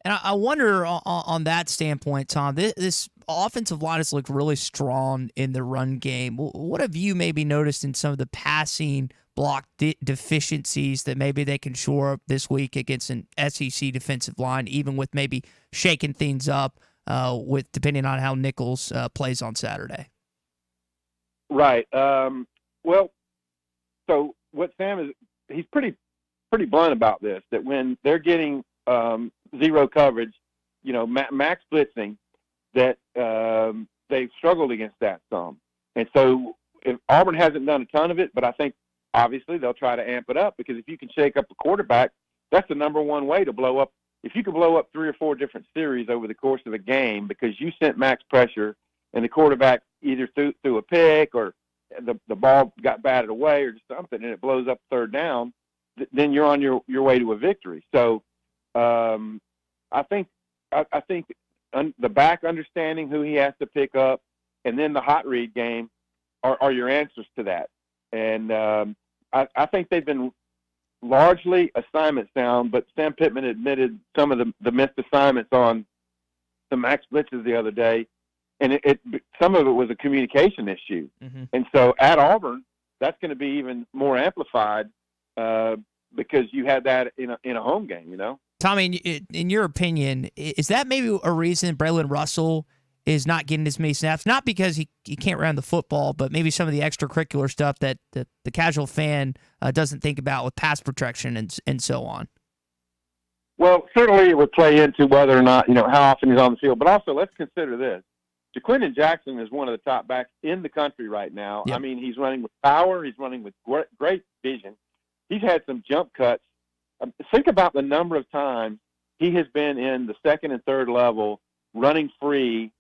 And I wonder on that standpoint, Tom, this offensive line has looked really strong in the run game. What have you maybe noticed in some of the passing block deficiencies that maybe they can shore up this week against an SEC defensive line, even with maybe shaking things up with depending on how Nichols plays on Saturday? Right. Well, so what Sam is, he's pretty blunt about this, that when they're getting zero coverage, max blitzing, that they've struggled against that some. And so if Auburn hasn't done a ton of it, but I think obviously they'll try to amp it up, because if you can shake up the quarterback, that's the number one way to blow up. If you can blow up 3 or 4 different series over the course of a game because you sent max pressure and the quarterback either threw a pick or the ball got batted away or just something, and it blows up 3rd down, then you're on your way to a victory. So I think the back understanding who he has to pick up, and then the hot read game are your answers to that. And I think they've been largely assignment sound, but Sam Pittman admitted some of the missed assignments on the max blitzes the other day, and some of it was a communication issue. Mm-hmm. And so at Auburn, that's going to be even more amplified because you had that in a home game, Tommy, in your opinion, is that maybe a reason Braylon Russell is not getting as many snaps? Not because he can't run the football, but maybe some of the extracurricular stuff that the casual fan doesn't think about with pass protection and so on. Well, certainly it would play into whether or not, how often he's on the field. But also, let's consider this. Jaquindon Jackson is one of the top backs in the country right now. Yep. I mean, he's running with power. He's running with great vision. He's had some jump cuts. Think about the number of times he has been in the 2nd and 3rd level running free.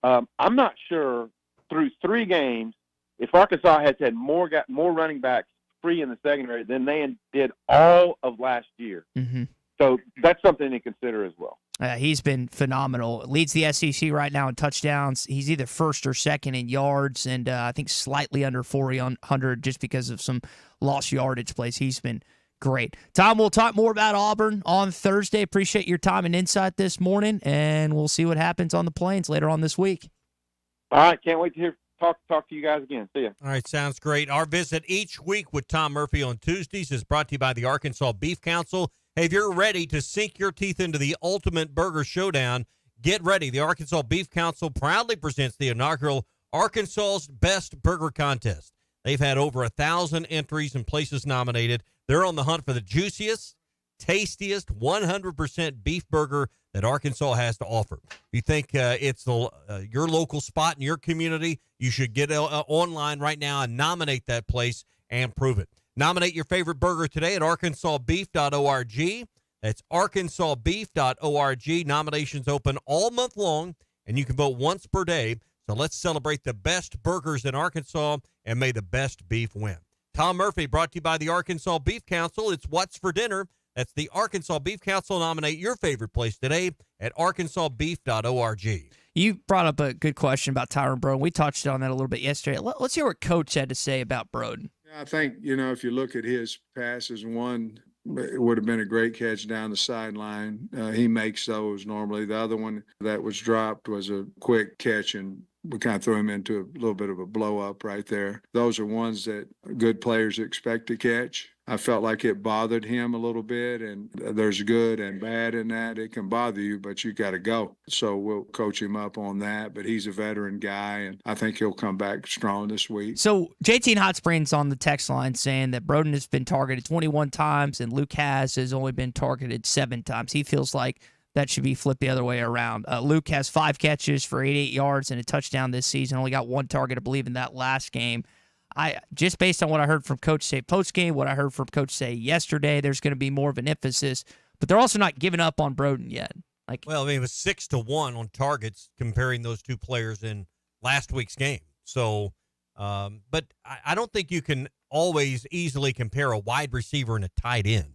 I'm not sure through 3 games if Arkansas has had more running backs free in the secondary than they did all of last year. Mm-hmm. So that's something to consider as well. He's been phenomenal. Leads the SEC right now in touchdowns. He's either 1st or 2nd in yards, and I think slightly under 400 just because of some lost yardage plays. He's been great. Tom, we'll talk more about Auburn on Thursday. Appreciate your time and insight this morning, and we'll see what happens on the Plains later on this week. All right. Can't wait to talk to you guys again. See ya. All right. Sounds great. Our visit each week with Tom Murphy on Tuesdays is brought to you by the Arkansas Beef Council. Hey, if you're ready to sink your teeth into the ultimate burger showdown, get ready. The Arkansas Beef Council proudly presents the inaugural Arkansas's Best Burger Contest. They've had over 1,000 entries and places nominated. They're on the hunt for the juiciest, tastiest, 100% beef burger that Arkansas has to offer. If you think it's your local spot in your community, you should get online right now and nominate that place and prove it. Nominate your favorite burger today at arkansasbeef.org. That's arkansasbeef.org. Nominations open all month long, and you can vote once per day. So let's celebrate the best burgers in Arkansas, and may the best beef win. Tom Murphy, brought to you by the Arkansas Beef Council. It's What's for Dinner. That's the Arkansas Beef Council. Nominate your favorite place today at arkansasbeef.org. You brought up a good question about Tyron Broden. We touched on that a little bit yesterday. Let's hear what Coach had to say about Broden. I think, if you look at his passes, one, it would have been a great catch down the sideline. He makes those normally. The other one that was dropped was a quick catch, and we kind of threw him into a little bit of a blow up right there. Those are ones that good players expect to catch. I felt like it bothered him a little bit, and there's good and bad in that. It can bother you, but you got to go. So we'll coach him up on that, but he's a veteran guy, and I think he'll come back strong this week. So JT in Hot Springs on the text line saying that Broden has been targeted 21 times and Luke has only been targeted 7 times. He feels like that should be flipped the other way around. Luke has 5 catches for 88 yards and a touchdown this season. Only got 1 target, I believe, in that last game. Just based on what I heard from Coach say post-game, what I heard from Coach say yesterday, there's going to be more of an emphasis. But they're also not giving up on Broden yet. It was 6-1 on targets comparing those two players in last week's game. So, but I don't think you can always easily compare a wide receiver and a tight end.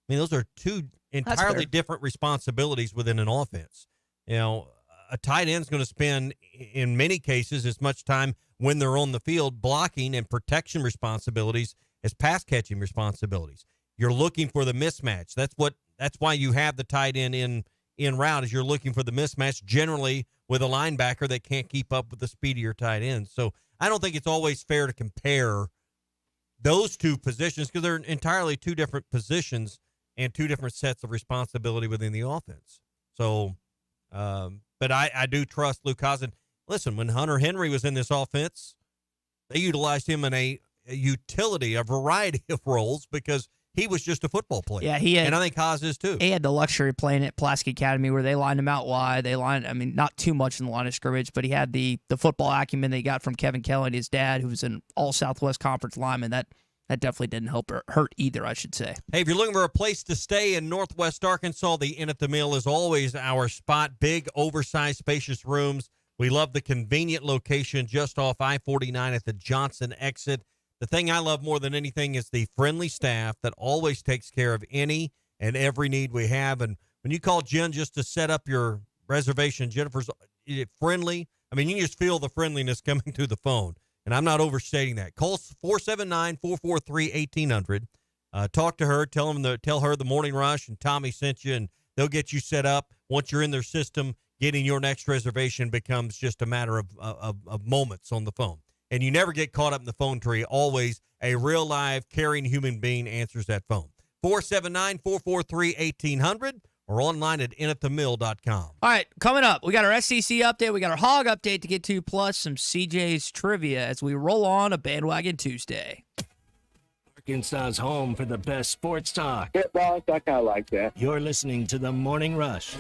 I mean, those are two entirely different responsibilities within an offense. A tight end's going to spend, in many cases, as much time when they're on the field blocking and protection responsibilities as pass catching responsibilities. You're looking for the mismatch. That's why you have the tight end in route, is you're looking for the mismatch generally with a linebacker that can't keep up with the speedier tight end. So I don't think it's always fair to compare those two positions because they're entirely two different positions and two different sets of responsibility within the offense. So, but I do trust Luke Hazen. Listen, when Hunter Henry was in this offense, they utilized him in a variety of roles because he was just a football player. Yeah, and I think Haas is too. He had the luxury of playing at Pulaski Academy where they lined him out wide. Not too much in the line of scrimmage, but he had the football acumen they got from Kevin Kelly, his dad, who was an all-Southwest Conference lineman. That definitely didn't hurt either, I should say. Hey, if you're looking for a place to stay in Northwest Arkansas, the Inn at the Mill is always our spot. Big, oversized, spacious rooms. We love the convenient location just off I-49 at the Johnson exit. The thing I love more than anything is the friendly staff that always takes care of any and every need we have. And when you call Jen just to set up your reservation, Jennifer's friendly. I mean, you can just feel the friendliness coming through the phone. And I'm not overstating that. Call 479-443-1800. Talk to her. Tell her the Morning Rush and Tommy sent you, and they'll get you set up. Once you're in their system, getting your next reservation becomes just a matter of moments on the phone. And you never get caught up in the phone tree. Always a real, live, caring human being answers that phone. 479-443-1800 or online at inatthemill.com. All right, coming up, we got our SEC update. We got our Hog update to get to, plus some CJ's trivia as we roll on a Bandwagon Tuesday. Arkansas's home for the best sports talk. Yeah, boss, I kind of like that. You're listening to The Morning Rush.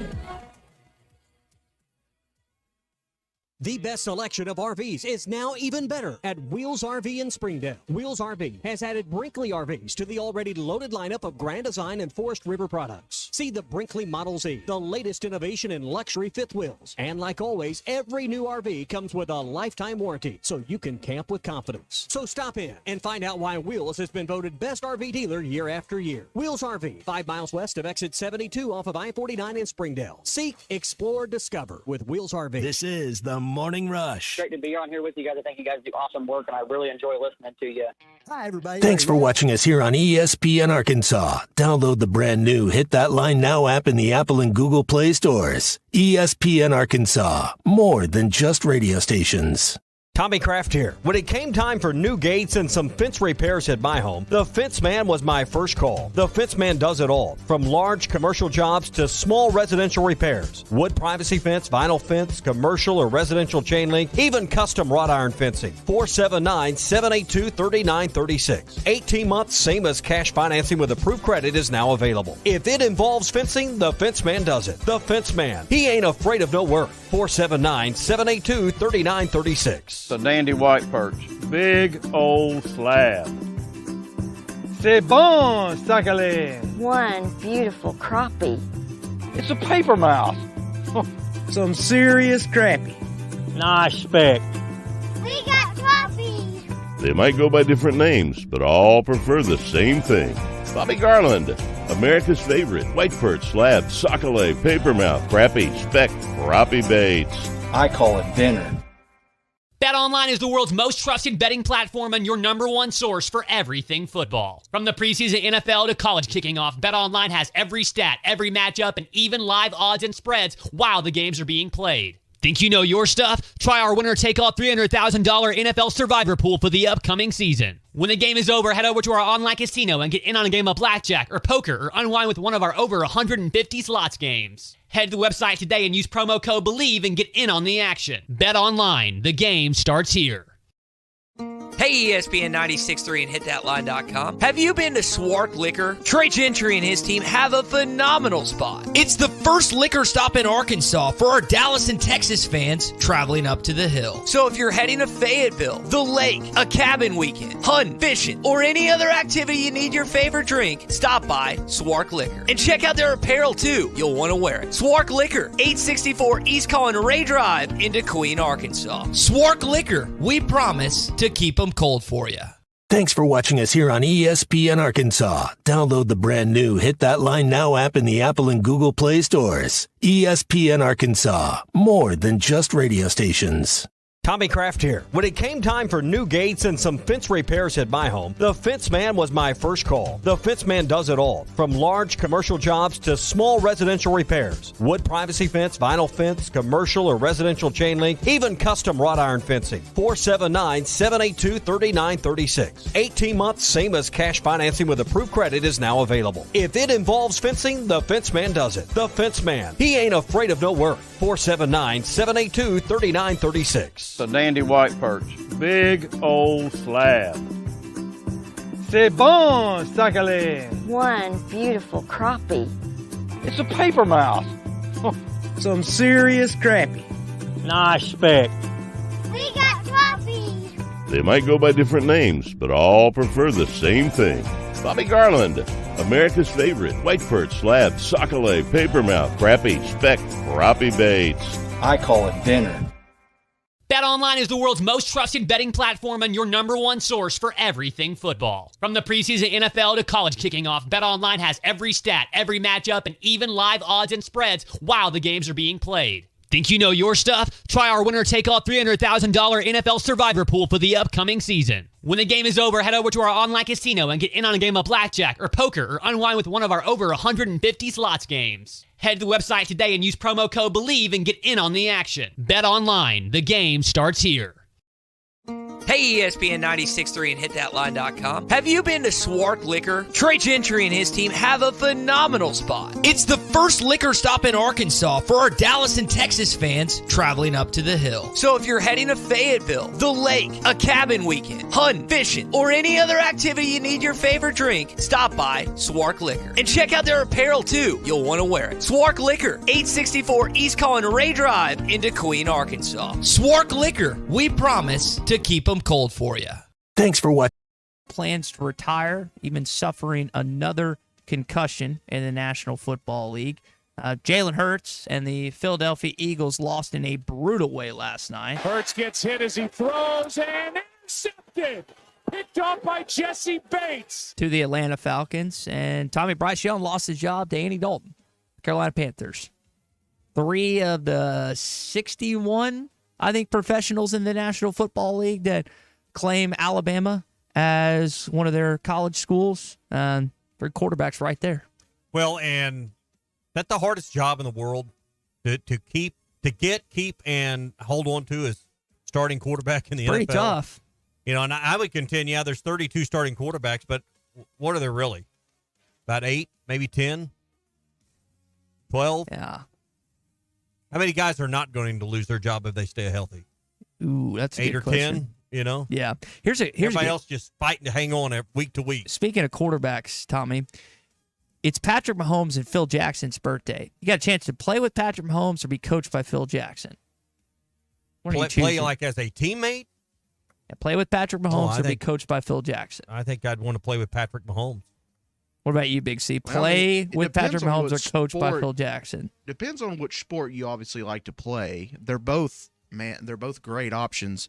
The best selection of RVs is now even better at Wheels RV in Springdale. Wheels RV has added Brinkley RVs to the already loaded lineup of Grand Design and Forest River products. See the Brinkley Model Z, the latest innovation in luxury fifth wheels. And like always, every new RV comes with a lifetime warranty, so you can camp with confidence. So stop in and find out why Wheels has been voted best RV dealer year after year. Wheels RV, 5 miles west of exit 72 off of I-49 in Springdale. Seek, explore, discover with Wheels RV. This is the Morning Rush. Great to be on here with you guys. I think you guys do awesome work, and I really enjoy listening to you. Hi, everybody. Thanks for watching us here on ESPN Arkansas. Download the brand new Hit That Line Now app in the Apple and Google Play stores. ESPN Arkansas, more than just radio stations. Tommy Kraft here. When it came time for new gates and some fence repairs at my home, the Fence Man was my first call. The Fence Man does it all, from large commercial jobs to small residential repairs. Wood privacy fence, vinyl fence, commercial or residential chain link, even custom wrought iron fencing. 479-782-3936. 18 months, same as cash financing with approved credit, is now available. If it involves fencing, the Fence Man does it. The Fence Man. He ain't afraid of no work. 479-782-3936. It's a dandy white perch. Big old slab. C'est bon, sacale. One beautiful crappie. It's a paper mouse. Some serious crappie. Nice speck. We got crappies. They might go by different names, but all prefer the same thing. Bobby Garland, America's favorite white perch, slab, sockeye, papermouth, crappie, speck, crappie baits. I call it dinner. BetOnline is the world's most trusted betting platform and your number one source for everything football. From the preseason NFL to college kicking off, BetOnline has every stat, every matchup, and even live odds and spreads while the games are being played. Think you know your stuff? Try our winner-take-all $300,000 NFL Survivor Pool for the upcoming season. When the game is over, head over to our online casino and get in on a game of blackjack or poker or unwind with one of our over 150 slots games. Head to the website today and use promo code BELIEVE and get in on the action. Bet online. The game starts here. Hey, ESPN 96.3 and hitthatline.com. Have you been to Swark Liquor? Trey Gentry and his team have a phenomenal spot. It's the first liquor stop in Arkansas for our Dallas and Texas fans traveling up to the hill. So if you're heading to Fayetteville, the lake, a cabin weekend, hunting, fishing, or any other activity you need your favorite drink, stop by Swark Liquor. And check out their apparel too. You'll want to wear it. Swark Liquor, 864 East Collin Ray Drive in Queen, Arkansas. Swark Liquor, we promise to keep them cold for you. Thanks for watching us here on ESPN Arkansas. Download the brand new Hit That Line Now app in the Apple and Google Play stores. ESPN Arkansas, more than just radio stations. Tommy Kraft here. When it came time for new gates and some fence repairs at my home, the Fence Man was my first call. The Fence Man does it all, from large commercial jobs to small residential repairs. Wood privacy fence, vinyl fence, commercial or residential chain link, even custom wrought iron fencing. 479-782-3936. 18 months, same as cash financing with approved credit is now available. If it involves fencing, the Fence Man does it. The Fence Man. He ain't afraid of no work. 479-782-3936. It's a dandy white perch. Big old slab. C'est bon, sacale. One beautiful crappie. It's a paper mouse. Some serious crappie. Nice speck. We got crappies. They might go by different names, but all prefer the same thing. Bobby Garland, America's favorite white perch, slab, sockeye, papermouth, crappie, speck, crappie baits. I call it dinner. BetOnline is the world's most trusted betting platform and your number one source for everything football. From the preseason NFL to college kicking off, BetOnline has every stat, every matchup, and even live odds and spreads while the games are being played. Think you know your stuff? Try our winner-take-all $300,000 NFL Survivor Pool for the upcoming season. When the game is over, head over to our online casino and get in on a game of blackjack or poker or unwind with one of our over 150 slots games. Head to the website today and use promo code BELIEVE and get in on the action. Bet online. The game starts here. Hey, ESPN 96.3 and hitthatline.com. Have you been to Swark Liquor? Trey Gentry and his team have a phenomenal spot. It's the first liquor stop in Arkansas for our Dallas and Texas fans traveling up to the hill. So if you're heading to Fayetteville, the lake, a cabin weekend, hunting, fishing, or any other activity you need your favorite drink, stop by Swark Liquor. And check out their apparel too. You'll want to wear it. Swark Liquor, 864 East Collin Ray Drive in Queen, Arkansas. Swark Liquor, we promise to keep them cold for you. Thanks for watching. Plans to retire, even suffering another concussion in the National Football League. Jalen Hurts and the Philadelphia Eagles lost in a brutal way last night. Hurts gets hit as he throws and intercepted. Picked up by Jesse Bates. To the Atlanta Falcons. And Tommy Bryce Young lost his job to Andy Dalton, Carolina Panthers. 3 of the 61, I think, professionals in the National Football League that claim Alabama as one of their college schools. 3 quarterbacks right there. Well, and that's the hardest job in the world to keep, and hold on to as starting quarterback in the NFL. Pretty tough. You know, and I would contend, yeah, there's 32 starting quarterbacks, but what are there really? About 8, maybe 10, 12? Yeah. How many guys are not going to lose their job if they stay healthy? Ooh, that's a 8 good or question. 10, you know? Yeah. Here's everybody else just fighting to hang on week to week. Speaking of quarterbacks, Tommy, it's Patrick Mahomes and Phil Jackson's birthday. You got a chance to play with Patrick Mahomes or be coached by Phil Jackson. Play like as a teammate? Play with Patrick Mahomes or be coached by Phil Jackson? I think I'd want to play with Patrick Mahomes. What about you, Big C? Play with Patrick Mahomes or coached by Phil Jackson? Depends on which sport you obviously like to play. They're both great options.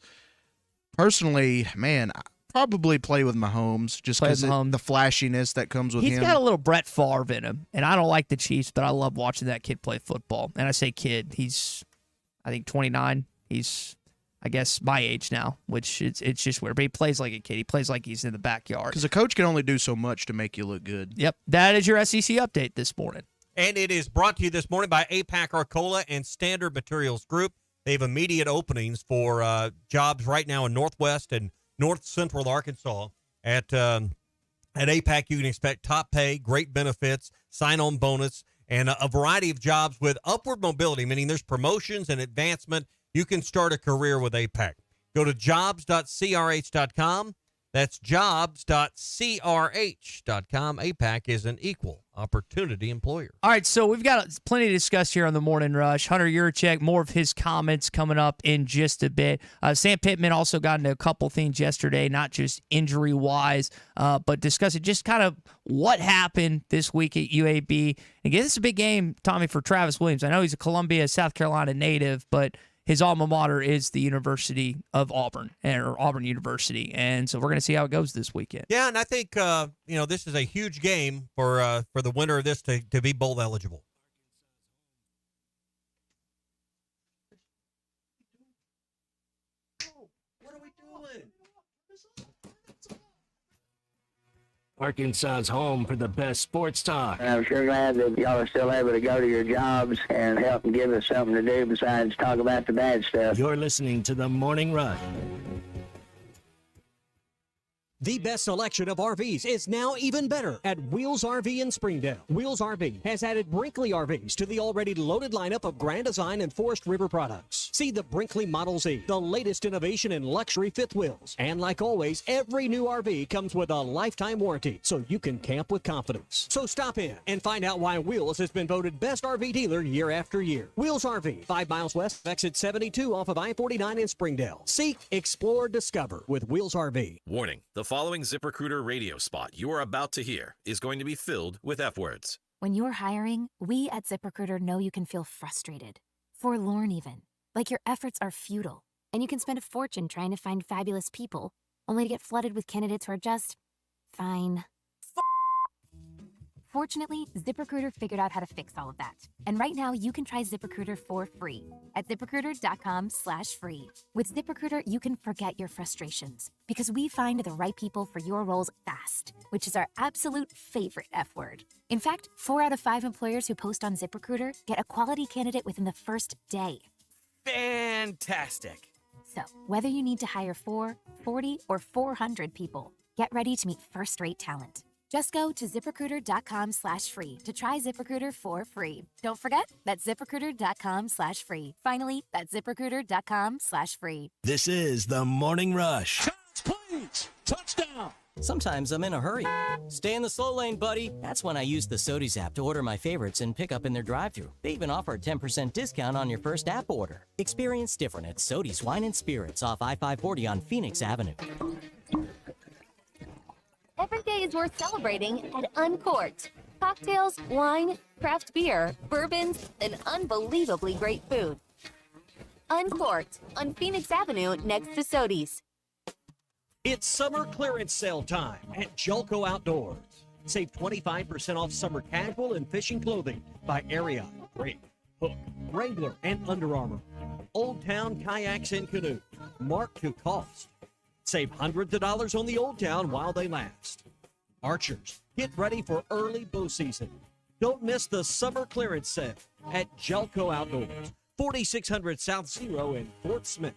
Personally, man, I probably play with Mahomes just because the flashiness that comes with him. He's got a little Brett Favre in him, and I don't like the Chiefs, but I love watching that kid play football. And I say kid, he's, I think, 29. He's, I guess, my age now, which it's just weird. But he plays like a kid. He plays like he's in the backyard. Because a coach can only do so much to make you look good. Yep. That is your SEC update this morning. And it is brought to you this morning by APAC Arcola and Standard Materials Group. They have immediate openings for jobs right now in Northwest and North Central Arkansas. At APAC, you can expect top pay, great benefits, sign-on bonus, and a variety of jobs with upward mobility, meaning there's promotions and advancement. You can start a career with APAC. Go to jobs.crh.com. That's jobs.crh.com. APAC is an equal opportunity employer. All right, so we've got plenty to discuss here on the Morning Rush. Hunter Yurachek, more of his comments coming up in just a bit. Sam Pittman also got into a couple things yesterday, not just injury-wise, but discussing just kind of what happened this week at UAB. Again, this is a big game, Tommy, for Travis Williams. I know he's a Columbia, South Carolina native, but his alma mater is the University of Auburn, or Auburn University, and so we're going to see how it goes this weekend. Yeah, and I think this is a huge game for the winner of this to be bowl eligible. What are we doing? Arkansas's home for the best sports talk. And I'm sure glad that y'all are still able to go to your jobs and help and give us something to do besides talk about the bad stuff. You're listening to The Morning Rush. The best selection of RVs is now even better at Wheels RV in Springdale. Wheels RV has added Brinkley RVs to the already loaded lineup of Grand Design and Forest River products. See the Brinkley Model Z, the latest innovation in luxury fifth wheels. And like always, every new RV comes with a lifetime warranty, so you can camp with confidence. So stop in and find out why Wheels has been voted best RV dealer year after year. Wheels RV, 5 miles west of exit 72 off of I-49 in Springdale. Seek, explore, discover with Wheels RV. Warning, the following ZipRecruiter radio spot you are about to hear is going to be filled with F words. When you're hiring, we at ZipRecruiter know you can feel frustrated, forlorn even, like your efforts are futile, and you can spend a fortune trying to find fabulous people, only to get flooded with candidates who are just fine. Fortunately, ZipRecruiter figured out how to fix all of that. And right now, you can try ZipRecruiter for free at ZipRecruiter.com/free. With ZipRecruiter, you can forget your frustrations because we find the right people for your roles fast, which is our absolute favorite F word. In fact, 4 out of 5 employers who post on ZipRecruiter get a quality candidate within the first day. Fantastic. So, whether you need to hire 4, 40, or 400 people, get ready to meet first-rate talent. Just go to ZipRecruiter.com/free to try ZipRecruiter for free. Don't forget, that's ZipRecruiter.com/free. Finally, that's ZipRecruiter.com/free. This is The Morning Rush. Please, touchdown. Sometimes I'm in a hurry. Stay in the slow lane, buddy. That's when I use the Sodies app to order my favorites and pick up in their drive-thru. They even offer a 10% discount on your first app order. Experience different at Sodies Wine and Spirits off I-540 on Phoenix Avenue. Every day is worth celebrating at Uncorked. Cocktails, wine, craft beer, bourbons, and unbelievably great food. Uncorked on Phoenix Avenue next to Sodies. It's summer clearance sale time at Julco Outdoors. Save 25% off summer casual and fishing clothing by Ariat, Drake, Hook, Wrangler, and Under Armour. Old Town kayaks and canoes, marked to cost. Save hundreds of dollars on the Old Town while they last. Archers, get ready for early bow season. Don't miss the summer clearance sale at Jelco Outdoors, 4600 South Zero in Fort Smith.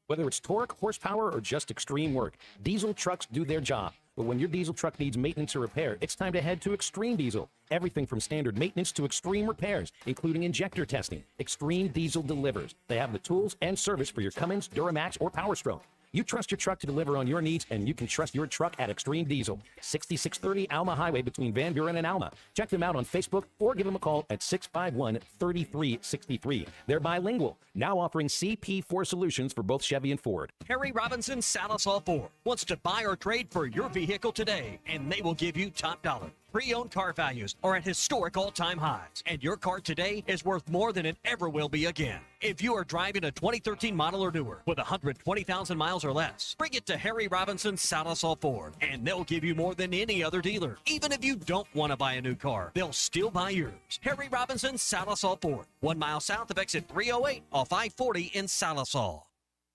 Whether it's torque, horsepower, or just extreme work, diesel trucks do their job. But when your diesel truck needs maintenance or repair, it's time to head to Extreme Diesel. Everything from standard maintenance to extreme repairs, including injector testing. Extreme Diesel delivers. They have the tools and service for your Cummins, Duramax, or Power Stroke. You trust your truck to deliver on your needs, and you can trust your truck at Extreme Diesel, 6630 Alma Highway between Van Buren and Alma. Check them out on Facebook or give them a call at 651-3363. They're bilingual, now offering CP4 solutions for both Chevy and Ford. Harry Robinson Salasol Ford wants to buy or trade for your vehicle today, and they will give you top dollar. Pre-owned car values are at historic all-time highs, and your car today is worth more than it ever will be again. If you are driving a 2013 model or newer with 120,000 miles or less, bring it to Harry Robinson Salasol Ford, and they'll give you more than any other dealer. Even if you don't want to buy a new car, they'll still buy yours. Harry Robinson Salasol Ford, 1 mile south of exit 308 off I-40 in Salasol.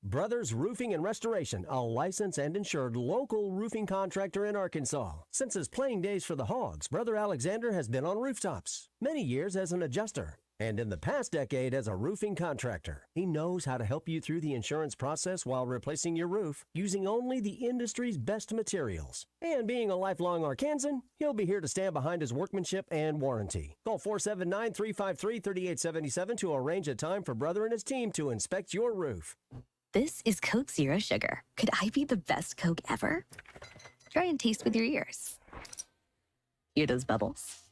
Brothers Roofing and Restoration, a licensed and insured local roofing contractor in Arkansas. Since his playing days for the Hogs, Brother Alexander has been on rooftops, many years as an adjuster, and in the past decade as a roofing contractor. He knows how to help you through the insurance process while replacing your roof using only the industry's best materials. And being a lifelong Arkansan, he'll be here to stand behind his workmanship and warranty. Call 479-353-3877 to arrange a time for Brother and his team to inspect your roof. This is Coke Zero Sugar. Could I be the best Coke ever? Try and taste with your ears. Hear those bubbles?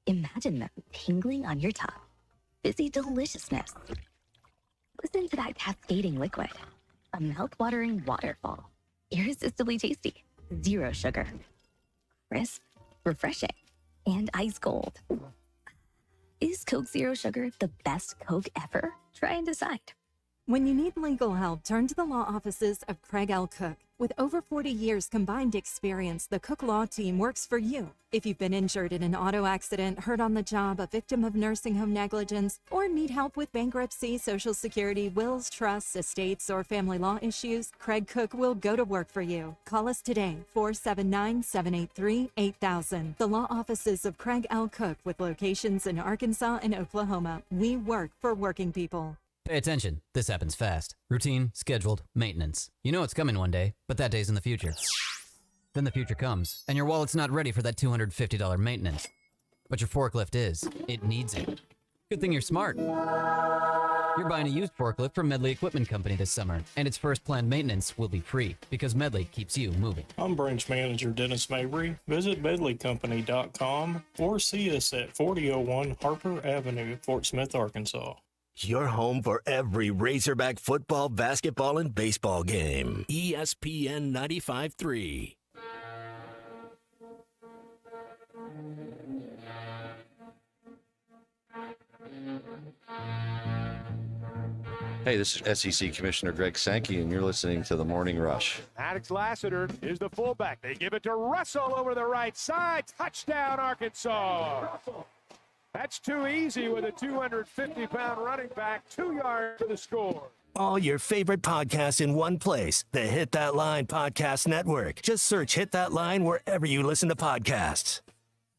Imagine them tingling on your tongue. Fizzy deliciousness. Listen to that cascading liquid. A mouth-watering waterfall. Irresistibly tasty. Zero sugar. Crisp, refreshing, and ice cold. Is Coke Zero Sugar the best Coke ever? Try and decide. When you need legal help, turn to the law offices of Craig L. Cook. With over 40 years combined experience, the Cook Law Team works for you. If you've been injured in an auto accident, hurt on the job, a victim of nursing home negligence, or need help with bankruptcy, Social Security, wills, trusts, estates, or family law issues, Craig Cook will go to work for you. Call us today, 479-783-8000. The law offices of Craig L. Cook with locations in Arkansas and Oklahoma. We work for working people. Pay attention. This happens fast. Routine, scheduled, maintenance. You know it's coming one day, but that day's in the future. Then the future comes, and your wallet's not ready for that $250 maintenance. But your forklift is. It needs it. Good thing you're smart. You're buying a used forklift from Medley Equipment Company this summer, and its first planned maintenance will be free because Medley keeps you moving. I'm Branch Manager Dennis Mabry. Visit medleycompany.com or see us at 4001 Harper Avenue, Fort Smith, Arkansas. Your home for every Razorback football, basketball, and baseball game. ESPN 95.3. Hey, this is SEC Commissioner Greg Sankey, and you're listening to The Morning Rush. Alex Lassiter is the fullback. They give it to Russell over the right side. Touchdown, Arkansas. That's too easy with a 250-pound running back, 2 yards to the score. All your favorite podcasts in one place. The Hit That Line Podcast Network. Just search Hit That Line wherever you listen to podcasts.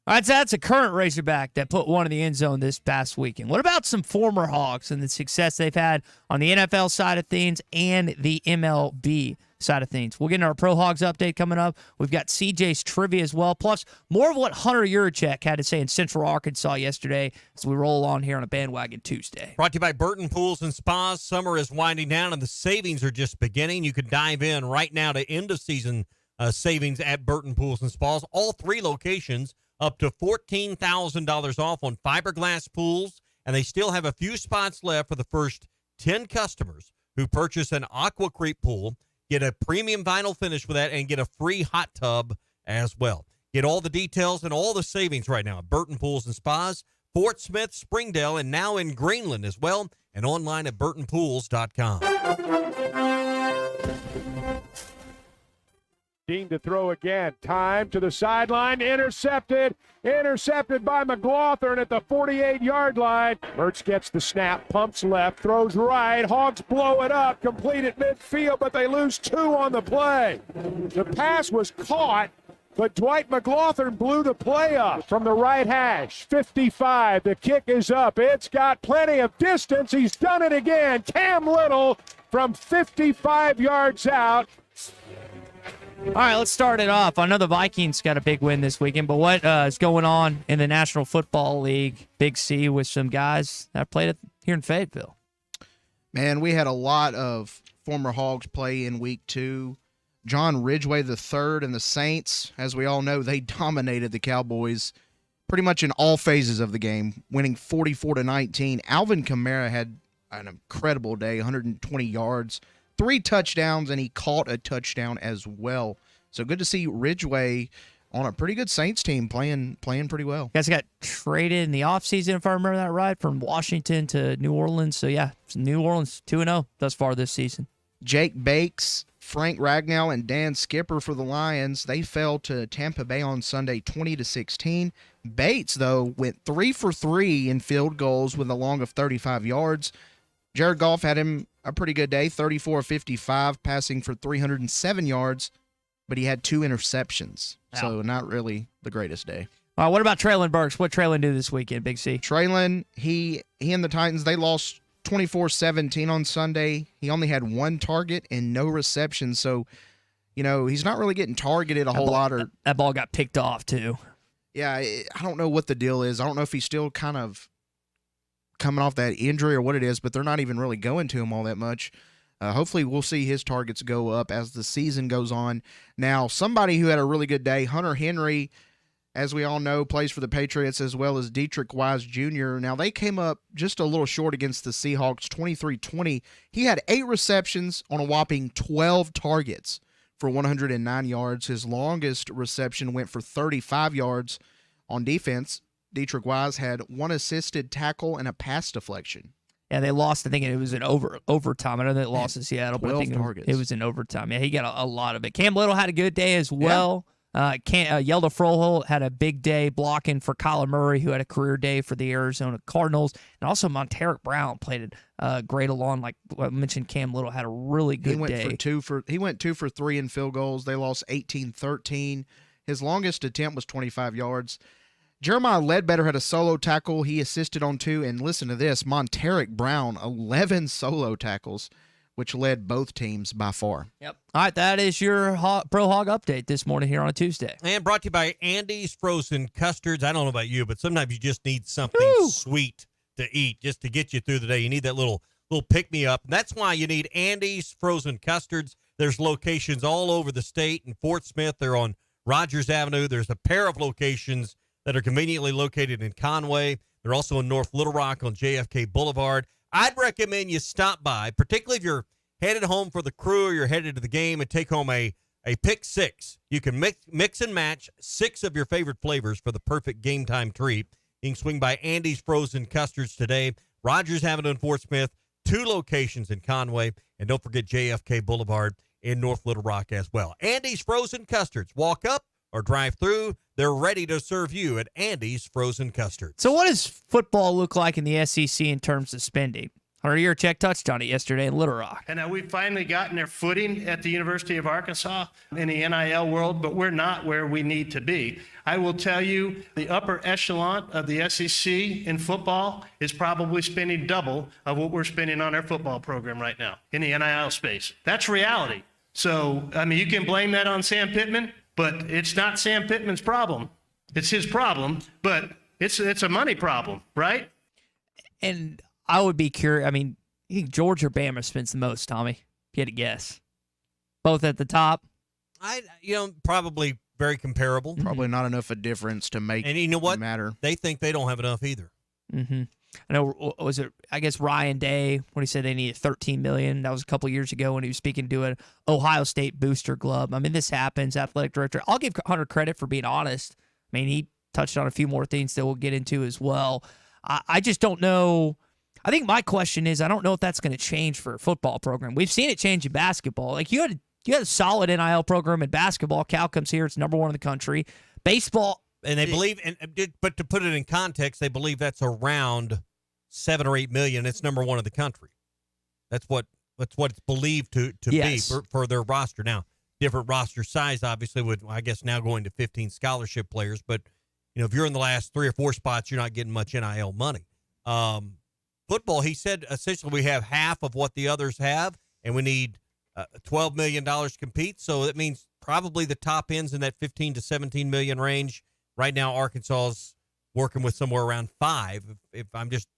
All right, so that's a current Razorback that put one in the end zone this past weekend. What about some former Hogs and the success they've had on the NFL side of things and the MLB side of things? We'll get into our Pro Hogs update coming up. We've got CJ's trivia as well, plus more of what Hunter Yurachek had to say in Central Arkansas yesterday as we roll on here on a Bandwagon Tuesday. Brought to you by Burton Pools and Spas. Summer is winding down and the savings are just beginning. You can dive in right now to end-of-season savings at Burton Pools and Spas. All 3 locations up to $14,000 off on fiberglass pools, and they still have a few spots left for the first 10 customers who purchase an Aqua Creek pool. Get a premium vinyl finish with that and get a free hot tub as well. Get all the details and all the savings right now at Burton Pools and Spas, Fort Smith, Springdale, and now in Greenland as well, and online at burtonpools.com. Dean to throw again. Time to the sideline. Intercepted. Intercepted by McLaughlin at the 48-yard line. Mertz gets the snap, pumps left, throws right. Hogs blow it up, complete at midfield, but they lose 2 on the play. The pass was caught, but Dwight McLaughlin blew the play up from the right hash. 55. The kick is up. It's got plenty of distance. He's done it again. Cam Little from 55 yards out. All right, let's start it off. I know the Vikings got a big win this weekend, but what is going on in the National Football League, Big C, with some guys that played here in Fayetteville? Man, we had a lot of former Hogs play in week 2. John Ridgway III and the Saints, as we all know, they dominated the Cowboys pretty much in all phases of the game, winning 44-19. Alvin Kamara had an incredible day, 120 yards, 3 touchdowns, and he caught a touchdown as well. So good to see Ridgway on a pretty good Saints team playing pretty well. You guys got traded in the offseason, if I remember that right, from Washington to New Orleans. So, yeah, New Orleans 2-0 thus far this season. Jake Bakes, Frank Ragnall, and Dan Skipper for the Lions. They fell to Tampa Bay on Sunday 20-16. Bates, though, went 3 for 3 in field goals with a long of 35 yards. Jared Goff had him a pretty good day, 34-55, passing for 307 yards, but he had 2 interceptions. So not really the greatest day. All right, what about Traylon Burks? What Traylon do this weekend, Big C? Traylon, he and the Titans, they lost 24-17 on Sunday. He only had 1 target and no reception. So, he's not really getting targeted a whole lot. That ball got picked off, too. Yeah, I don't know what the deal is. I don't know if he's still kind of coming off that injury or what it is, but they're not even really going to him all that much. Hopefully we'll see his targets go up as the season goes on. Now, somebody who had a really good day, Hunter Henry, as we all know, plays for the Patriots, as well as Dietrich Wise Jr. Now, they came up just a little short against the Seahawks, 23-20. He had 8 receptions on a whopping 12 targets for 109 yards. His longest reception went for 35 yards on defense. Dietrich Wise had 1 assisted tackle and a pass deflection. Yeah, they lost. I think it was in overtime. I know they lost in Seattle, but I think targets. It was in overtime. Yeah, he got a lot of it. Cam Little had a good day as well. Yeah. Yelda Froholt had a big day blocking for Kyler Murray, who had a career day for the Arizona Cardinals. And also Monteric Brown played great along. Like I mentioned, Cam Little had a really good day. He went 2 for 3 in field goals. They lost 18-13. His longest attempt was 25 yards. Jeremiah Ledbetter had a solo tackle. He assisted on 2. And listen to this, Monteric Brown, 11 solo tackles, which led both teams by far. Yep. All right, that is your Pro Hog update this morning here on a Tuesday. And brought to you by Andy's Frozen Custards. I don't know about you, but sometimes you just need something sweet to eat just to get you through the day. You need that little pick-me-up. And that's why you need Andy's Frozen Custards. There's locations all over the state. In Fort Smith, they're on Rogers Avenue. There's a pair of locations that are conveniently located in Conway. They're also in North Little Rock on JFK Boulevard. I'd recommend you stop by, particularly if you're headed home for the crew or you're headed to the game, and take home a pick 6. You can mix and match 6 of your favorite flavors for the perfect game time treat. You can swing by Andy's Frozen Custards today. Rogers Avenue in Fort Smith, 2 locations in Conway, and don't forget JFK Boulevard in North Little Rock as well. Andy's Frozen Custards. Walk up or drive through. They're ready to serve you at Andy's Frozen Custards. So what does football look like in the SEC in terms of spending? Hunter Yurchek touched on it yesterday in Little Rock. And we've finally gotten their footing at the University of Arkansas in the NIL world, but we're not where we need to be. I will tell you, the upper echelon of the SEC in football is probably spending double of what we're spending on our football program right now in the NIL space. That's reality. So, you can blame that on Sam Pittman, but it's not Sam Pittman's problem. It's his problem, but it's a money problem, right? And I would be curious. You think Georgia or Bama spends the most, Tommy? If you had to guess. Both at the top? Probably very comparable. Probably not enough a difference to make and you know what? Matter. They think they don't have enough either. Mm-hmm. I know, Ryan Day, when he said they needed $13 million, that was a couple years ago when he was speaking to an Ohio State booster club. This happens, athletic director. I'll give Hunter credit for being honest. He touched on a few more things that we'll get into as well. I just don't know. I think my question is, I don't know if that's going to change for a football program. We've seen it change in basketball. Like you had a solid NIL program in basketball. Cal comes here; it's number 1 in the country. Baseball, and they believe, but to put it in context, they believe that's around $7 or $8 million. It's number 1 in the country. That's what it's believed to be for their roster. Now, different roster size, obviously, with I guess now going to 15 scholarship players. But if you're in the last 3 or 4 spots, you're not getting much NIL money. Football, he said, essentially we have half of what the others have, and we need $12 million to compete. So that means probably the top end's in that 15 to 17 million range. Right now, Arkansas's working with somewhere around 5. If I'm just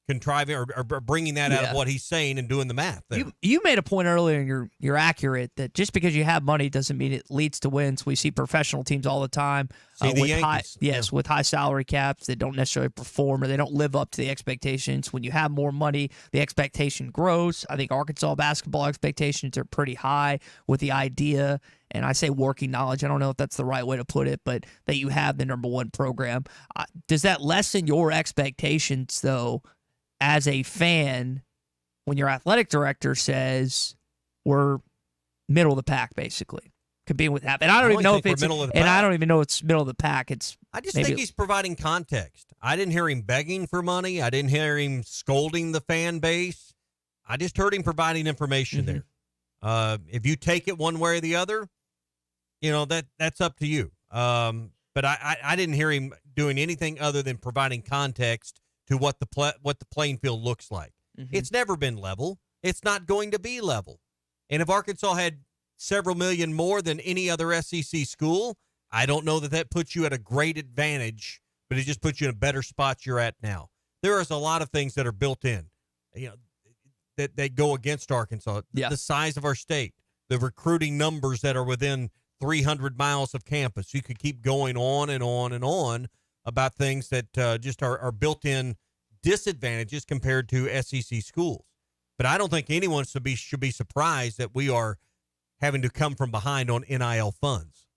contriving or bringing that out of what he's saying and doing the math there. You made a point earlier, and you're accurate, that just because you have money doesn't mean it leads to wins. We see professional teams all the time with high salary caps that don't necessarily perform or they don't live up to the expectations. When you have more money, the expectation grows. I think Arkansas basketball expectations are pretty high with the idea, and I say working knowledge, I don't know if that's the right way to put it, but that you have the number one program. Does that lessen your expectations, though, as a fan, when your athletic director says we're middle of the pack, basically, competing with that? And I don't even know if it's middle of the pack. And I don't even know it's middle of the pack. I just think he's providing context. I didn't hear him begging for money. I didn't hear him scolding the fan base. I just heard him providing information there. If you take it one way or the other, that's up to you. But I didn't hear him doing anything other than providing context to what the playing field looks like. It's never been level. It's not going to be level. And if Arkansas had several million more than any other SEC school, I don't know that puts you at a great advantage, but it just puts you in a better spot you're at now. There is a lot of things that are built in, that go against Arkansas. Yeah. The size of our state, the recruiting numbers that are within 300 miles of campus. You could keep going on and on and on about things that just are built-in disadvantages compared to SEC schools. But I don't think anyone should be surprised that we are having to come from behind on NIL funds.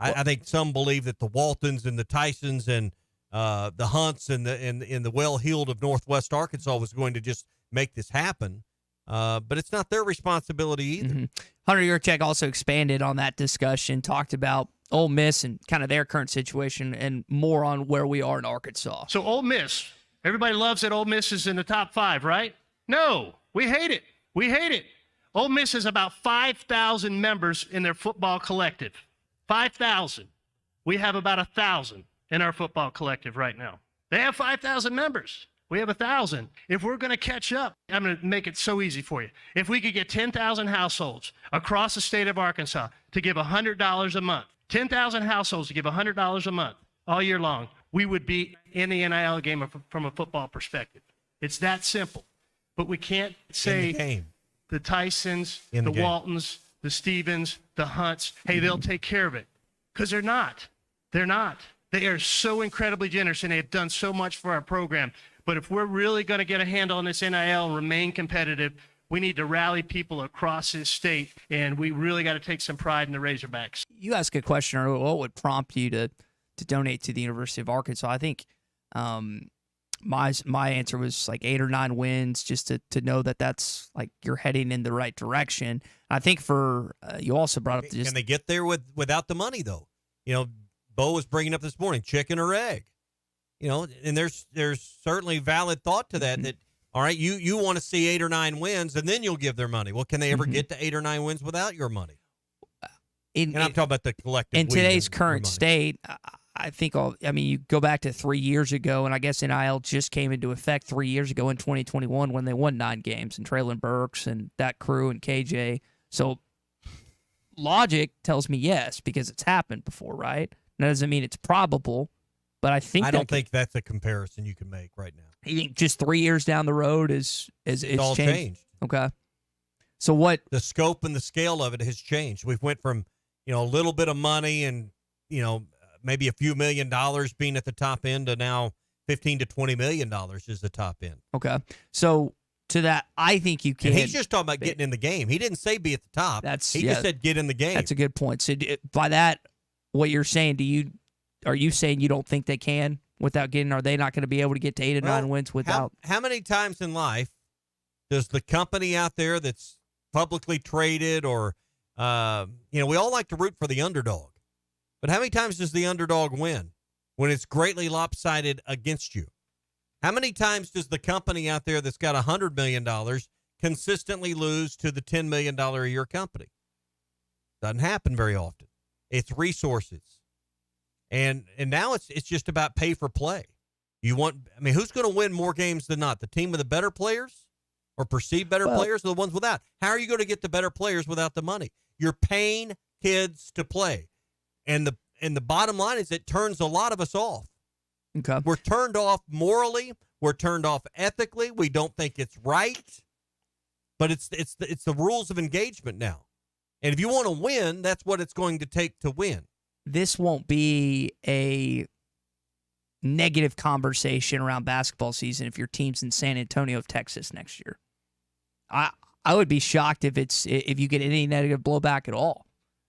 I think some believe that the Waltons and the Tysons and the Hunts and the well-heeled of Northwest Arkansas was going to just make this happen. But it's not their responsibility either. Hunter Yurchek also expanded on that discussion, talked about Ole Miss and kind of their current situation and more on where we are in Arkansas. So Ole Miss, everybody loves that Ole Miss is in the top 5, right? No, we hate it. We hate it. Ole Miss has about 5,000 members in their football collective. 5,000. We have about 1,000 in our football collective right now. They have 5,000 members. We have 1,000. If we're going to catch up, I'm going to make it so easy for you. If we could get 10,000 households across the state of Arkansas to give $100 a month, 10,000 households to give $100 a month all year long, we would be in the NIL game from a football perspective. It's that simple. But we can't say the Tysons, the Waltons, the Stevens, the Hunts, hey, they'll take care of it. Because they're not. They're not. They are so incredibly generous, and they have done so much for our program. But if we're really going to get a handle on this NIL and remain competitive, we need to rally people across this state, and we really got to take some pride in the Razorbacks. You asked a question earlier, what would prompt you to donate to the University of Arkansas? I think my answer was like 8 or 9 wins, just to know that that's like you're heading in the right direction. I think for you also brought up can they get there without the money though? Bo was bringing up this morning, chicken or egg. And there's certainly valid thought to that. That all right, you want to see 8 or 9 wins, and then you'll give their money. Well, can they ever get to 8 or 9 wins without your money? And I'm talking about the collective. In today's current state, I think you go back to 3 years ago, and I guess NIL just came into effect 3 years ago in 2021 when they won 9 games, and Traylon Burks and that crew and KJ. So logic tells me yes, because it's happened before, right? That doesn't mean it's probable, but I don't think that's a comparison you can make right now. You think just 3 years down the road is all changed? Okay. So what the scope and the scale of it has changed. We've went from a little bit of money and maybe a few $1 million being at the top end to now $15 to $20 million is the top end. Okay. So to that, I think you can. And he's just talking about getting in the game. He didn't say be at the top. He just said get in the game. That's a good point. So by that, what you're saying, are you saying you don't think they can without getting? Are they not going to be able to get to 8 or 9 wins without? How many times in life does the company out there that's publicly traded or we all like to root for the underdog, but how many times does the underdog win when it's greatly lopsided against you? How many times does the company out there that's got $100 million consistently lose to the $10 million a year company? Doesn't happen very often. It's resources. And now it's just about pay for play. Who's going to win more games than not? The team with the better players or perceived better players or the ones without? How are you going to get the better players without the money? You're paying kids to play. And the bottom line is it turns a lot of us off. Okay. We're turned off morally. We're turned off ethically. We don't think it's right. But it's the rules of engagement now. And if you want to win, that's what it's going to take to win. This won't be a negative conversation around basketball season if your team's in San Antonio of Texas next year. I would be shocked if you get any negative blowback at all,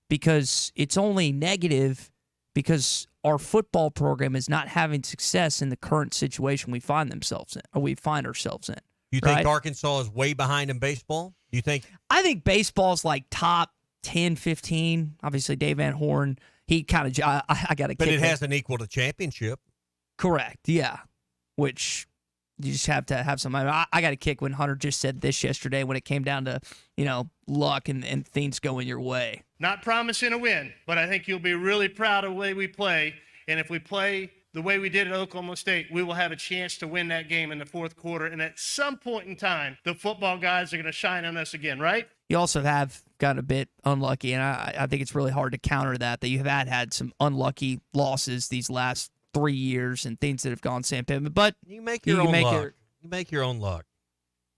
because it's only negative because our football program is not having success in the current situation we find ourselves in. You think Arkansas is way behind in baseball? Do you think? I think baseball's like top 10, 15. Obviously, Dave Van Horn, he kind of I got to. But it hasn't equaled a championship. Correct. Yeah, which you just have to have some. I got a kick when Hunter just said this yesterday when it came down to luck and things going your way. Not promising a win, but I think you'll be really proud of the way we play. And if we play the way we did at Oklahoma State, we will have a chance to win that game in the fourth quarter. And at some point in time, the football guys are going to shine on us again, right? You also have gotten a bit unlucky, and I think it's really hard to counter that you have had some unlucky losses these last 3 years and things that have gone Sam Pittman. But you make your own luck. You make your own luck.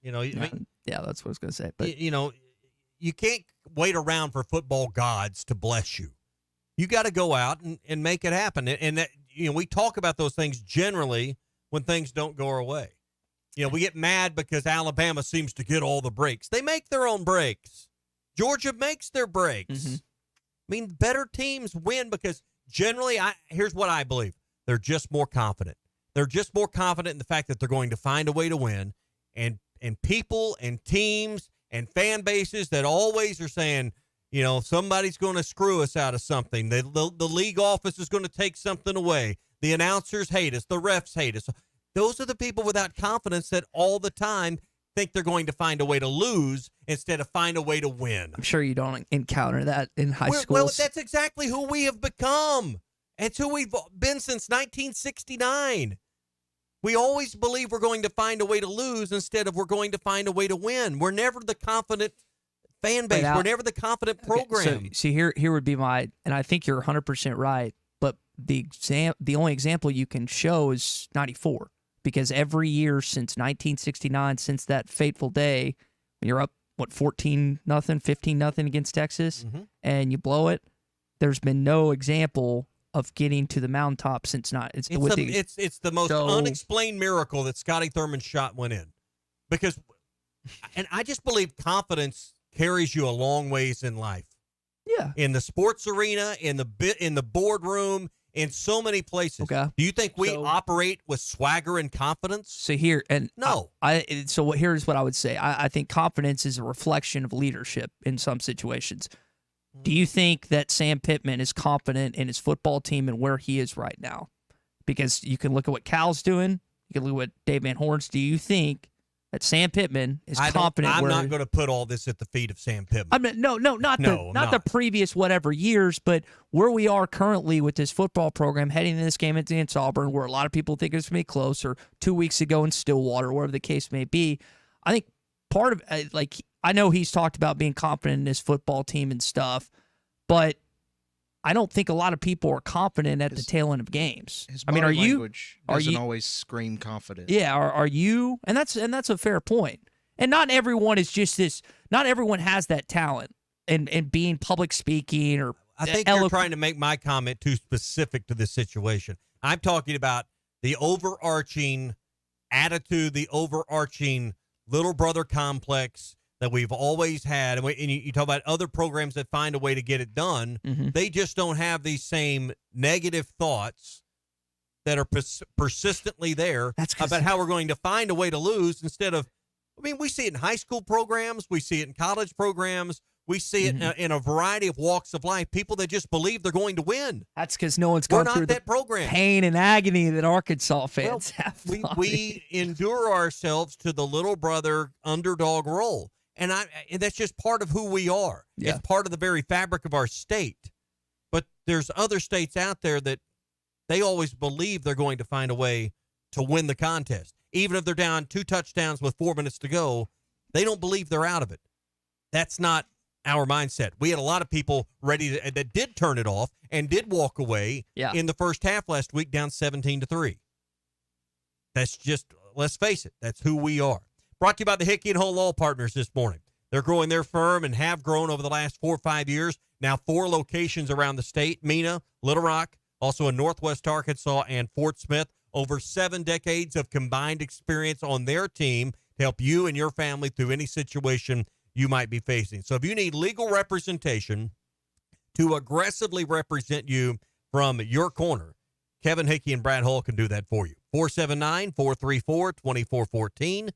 Yeah, that's what I was going to say. But you can't wait around for football gods to bless you. You got to go out and make it happen. And that, we talk about those things generally when things don't go our way. We get mad because Alabama seems to get all the breaks. They make their own breaks. Georgia makes their breaks. Mm-hmm. I mean, better teams win because generally, here's what I believe. They're just more confident. They're just more confident in the fact that they're going to find a way to win. And people and teams and fan bases that always are saying, somebody's going to screw us out of something. The league office is going to take something away. The announcers hate us. The refs hate us. Those are the people without confidence that all the time think they're going to find a way to lose instead of find a way to win. I'm sure you don't encounter that in high school. Well, that's exactly who we have become. It's who we've been since 1969. We always believe we're going to find a way to lose instead of we're going to find a way to win. We're never the confident fan base. We're never the confident program. Okay, so see, here would be my, and I think you're 100% right, but the only example you can show is 94, because every year since 1969, since that fateful day, when you're up, 14-0, 15-0 against Texas, and you blow it, there's been no example of getting to the mountaintop since not. It's the most unexplained miracle that Scotty Thurman's shot went in, because, and I just believe confidence carries you a long ways in life. Yeah, in the sports arena, in the boardroom, in so many places. Okay. Do you think we operate with swagger and confidence? So here, and no. Here's what I would say. I think confidence is a reflection of leadership in some situations. Do you think that Sam Pittman is confident in his football team and where he is right now? Because you can look at what Cal's doing. You can look at what Dave Van Horn's. Do you think that Sam Pittman is confident? I'm not going to put all this at the feet of Sam Pittman. Not the previous whatever years, but where we are currently with this football program heading into this game against Auburn, where a lot of people think it's going to be close, or 2 weeks ago in Stillwater, wherever the case may be. I think part of I know he's talked about being confident in his football team and stuff, but I don't think a lot of people are confident at the tail end of games. His body language doesn't always scream confident. Yeah, are you? And that's a fair point. And not everyone is just this. Not everyone has that talent and being public speaking or. I think you're trying to make my comment too specific to this situation. I'm talking about the overarching attitude, the overarching little brother complex that we've always had. And you talk about other programs that find a way to get it done. Mm-hmm. They just don't have these same negative thoughts that are persistently there about how we're going to find a way to lose instead of, we see it in high school programs. We see it in college programs. We see it in a variety of walks of life. People that just believe they're going to win. That's because no one's gone through the pain and agony that Arkansas fans have. We endure ourselves to the little brother underdog role. And that's just part of who we are. Yeah. It's part of the very fabric of our state. But there's other states out there that they always believe they're going to find a way to win the contest. Even if they're down 2 touchdowns with 4 minutes to go, they don't believe they're out of it. That's not our mindset. We had a lot of people that did turn it off and did walk away in the first half last week down 17-3. That's just, let's face it, that's who we are. Brought to you by the Hickey and Hull Law Partners this morning. They're growing their firm and have grown over the last 4 or 5 years. Now 4 locations around the state, Mena, Little Rock, also in Northwest Arkansas and Fort Smith. Over 7 decades of combined experience on their team to help you and your family through any situation you might be facing. So if you need legal representation to aggressively represent you from your corner, Kevin Hickey and Brad Hull can do that for you. 479-434-2414.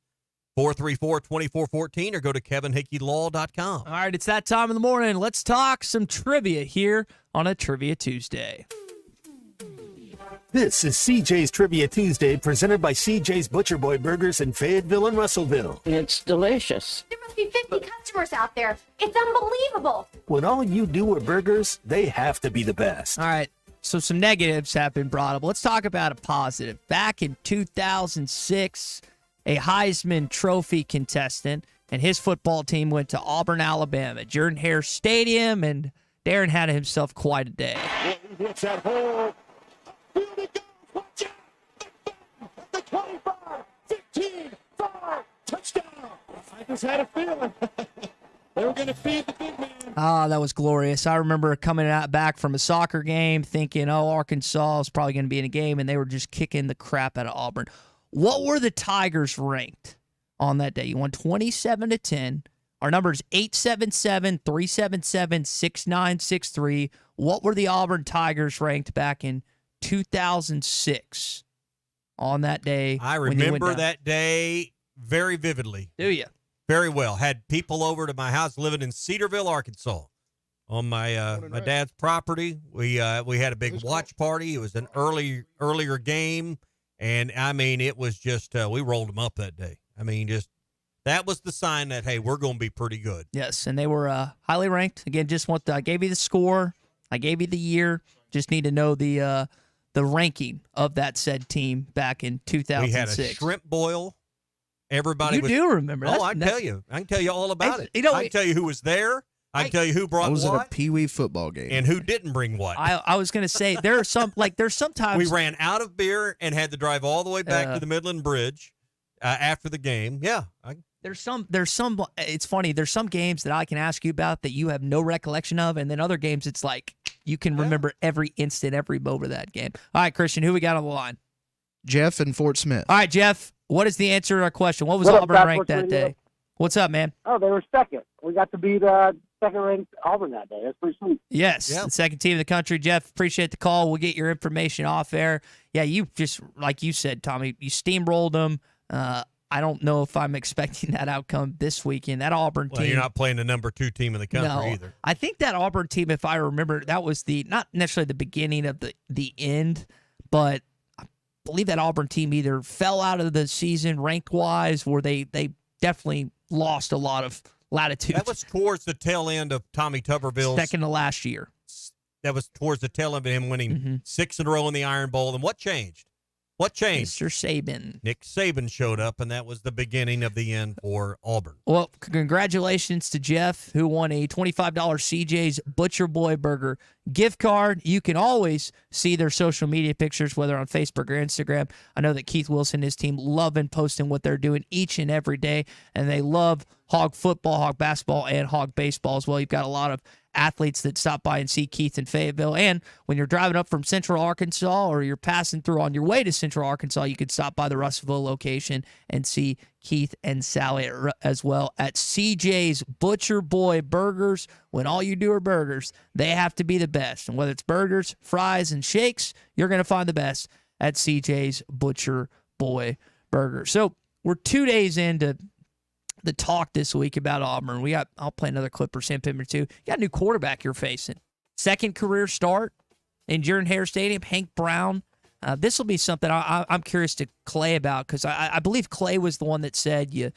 434-2414, or go to kevinhickeylaw.com. All right, it's that time of the morning. Let's talk some trivia here on a Trivia Tuesday. This is CJ's Trivia Tuesday, presented by CJ's Butcher Boy Burgers in Fayetteville and Russellville. It's delicious. There must be 50 customers out there. It's unbelievable. When all you do are burgers, they have to be the best. All right, so some negatives have been brought up. Let's talk about a positive. Back in 2006, a Heisman Trophy contestant and his football team went to Auburn, Alabama, Jordan-Hare Stadium, and Darren had himself quite a day. Hits that hole. Here it goes. Watch out. The 25, 15, 5, touchdown. I just had a feeling they were going to feed the big man. Ah, that was glorious. I remember coming back from a soccer game thinking, Arkansas is probably going to be in a game, and they were just kicking the crap out of Auburn. What were the Tigers ranked on that day? You won 27-10. Our number is 877-377-6963. What were the Auburn Tigers ranked back in 2006 on that day? I remember that day very vividly. Do you? Very well. Had people over to my house living in Cedarville, Arkansas, on my my dad's property. We had a big watch party. It was an earlier game. And, I mean, it was just, we rolled them up that day. I mean, just, that was the sign that, hey, we're going to be pretty good. Yes, and they were highly ranked. Again, I gave you the score. I gave you the year. Just need to know the ranking of that said team back in 2006. We had a shrimp boil. Everybody You do remember. I can tell you. I can tell you all about it. You know, I can tell you who was there. I can tell you who brought I was what. at a Pee Wee football game. And who didn't bring what. I was going to say, there's sometimes. We ran out of beer and had to drive all the way back to the Midland Bridge after the game. Yeah. There's some, it's funny, there's some games that I can ask you about that you have no recollection of, and then other games it's like you can remember every instant, every moment of that game. All right, Christian, who we got on the line? Jeff in Fort Smith. All right, Jeff, what is the answer to our question? What was Auburn ranked that day? What's up, man? Oh, they were second. We got to beat second-ranked Auburn that day. That's pretty sweet. Yes, the second team in the country. Jeff, appreciate the call. We'll get your information off air. Yeah, you just, like you said, Tommy, you steamrolled them. I don't know if I'm expecting that outcome this weekend. That Auburn team. Well, you're not playing the number 2 team in the country either. I think that Auburn team, if I remember, that was not necessarily the beginning of the end, but I believe that Auburn team either fell out of the season rank-wise or they definitely lost a lot of latitude. That was towards the tail end of Tommy Tuberville's. Second to last year. That was towards the tail end of him winning 6 in a row in the Iron Bowl. And what changed? What changed? Mr. Saban. Nick Saban showed up, and that was the beginning of the end for Auburn. Well, congratulations to Jeff, who won a $25 CJ's Butcher Boy Burger gift card. You can always see their social media pictures, whether on Facebook or Instagram. I know that Keith Wilson and his team love and posting what they're doing each and every day, and they love Hog football, Hog basketball, and Hog baseball as well. You've got a lot of athletes that stop by and see Keith in Fayetteville. And when you're driving up from Central Arkansas or you're passing through on your way to Central Arkansas, you could stop by the Russellville location and see Keith and Sally as well at CJ's Butcher Boy Burgers. When all you do are burgers, they have to be the best. And whether it's burgers, fries, and shakes, you're going to find the best at CJ's Butcher Boy Burgers. So we're 2 days into the talk this week about Auburn. I'll play another clip for Sam Pittman too. You got a new quarterback you're facing. Second career start in Jordan-Hare Stadium, Hank Brown. This will be something I'm curious to Clay about, because I believe Clay was the one that said you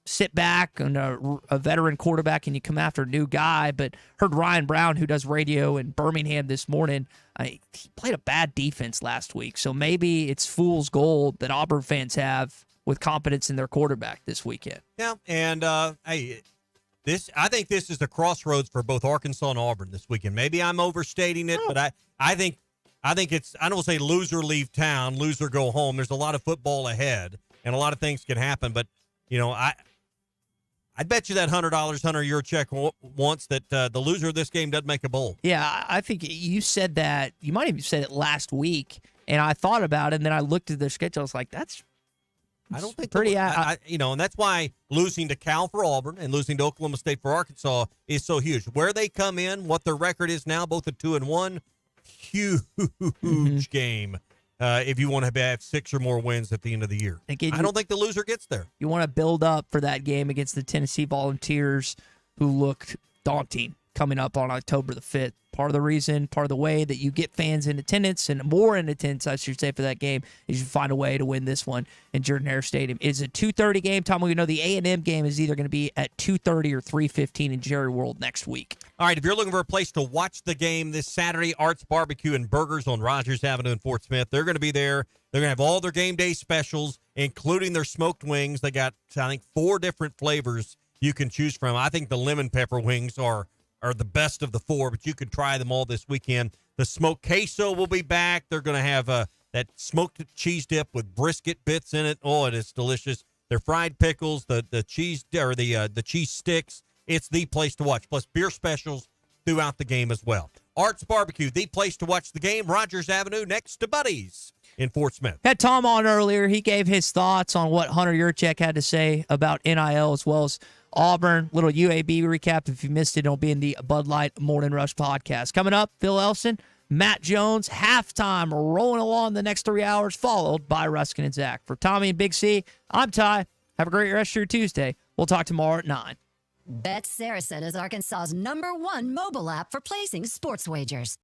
sit back on a veteran quarterback and you come after a new guy. But heard Ryan Brown, who does radio in Birmingham this morning, he played a bad defense last week. So maybe it's fool's gold that Auburn fans have with confidence in their quarterback this weekend. Yeah, and I think this is the crossroads for both Arkansas and Auburn this weekend. Maybe I'm overstating it, but I think I think it's, I don't say loser leave town, loser go home. There's a lot of football ahead, and a lot of things can happen. But, I'd bet you that $100, Hunter, your check once that the loser of this game doesn't make a bowl. Yeah, I think you said that. You might have even said it last week, and I thought about it, and then I looked at their schedule. I was like, that's I don't think pretty. and that's why losing to Cal for Auburn and losing to Oklahoma State for Arkansas is so huge. Where they come in, what their record is now, both at 2-1, huge game. If you want to have 6 or more wins at the end of the year, I don't think the loser gets there. You want to build up for that game against the Tennessee Volunteers, who looked daunting coming up on October the 5th. Part of the reason, part of the way that you get fans in attendance and more in attendance, I should say, for that game is you find a way to win this one in Jordan-Hare Stadium. It's a 2:30 game. Tom, we know the A&M game is either going to be at 2:30 or 3:15 in Jerry World next week. All right, if you're looking for a place to watch the game this Saturday, Arts Barbecue and Burgers on Rogers Avenue in Fort Smith. They're going to be there. They're going to have all their game day specials, including their smoked wings. They got, I think, 4 different flavors you can choose from. I think the lemon pepper wings are the best of the 4, but you can try them all this weekend. The smoked queso will be back. They're going to have that smoked cheese dip with brisket bits in it. Oh, it is delicious. Their fried pickles, the cheese or the cheese sticks. It's the place to watch. Plus beer specials throughout the game as well. Arts Barbecue, the place to watch the game. Rogers Avenue next to Buddy's in Fort Smith. Had Tom on earlier. He gave his thoughts on what Hunter Yurchek had to say about NIL as well as Auburn. Little UAB recap. If you missed it, it'll be in the Bud Light Morning Rush podcast. Coming up, Phil Elson, Matt Jones, halftime rolling along the next 3 hours, followed by Ruskin and Zach. For Tommy and Big C, I'm Ty. Have a great rest of your Tuesday. We'll talk tomorrow at 9. Bet Saracen is Arkansas's #1 mobile app for placing sports wagers.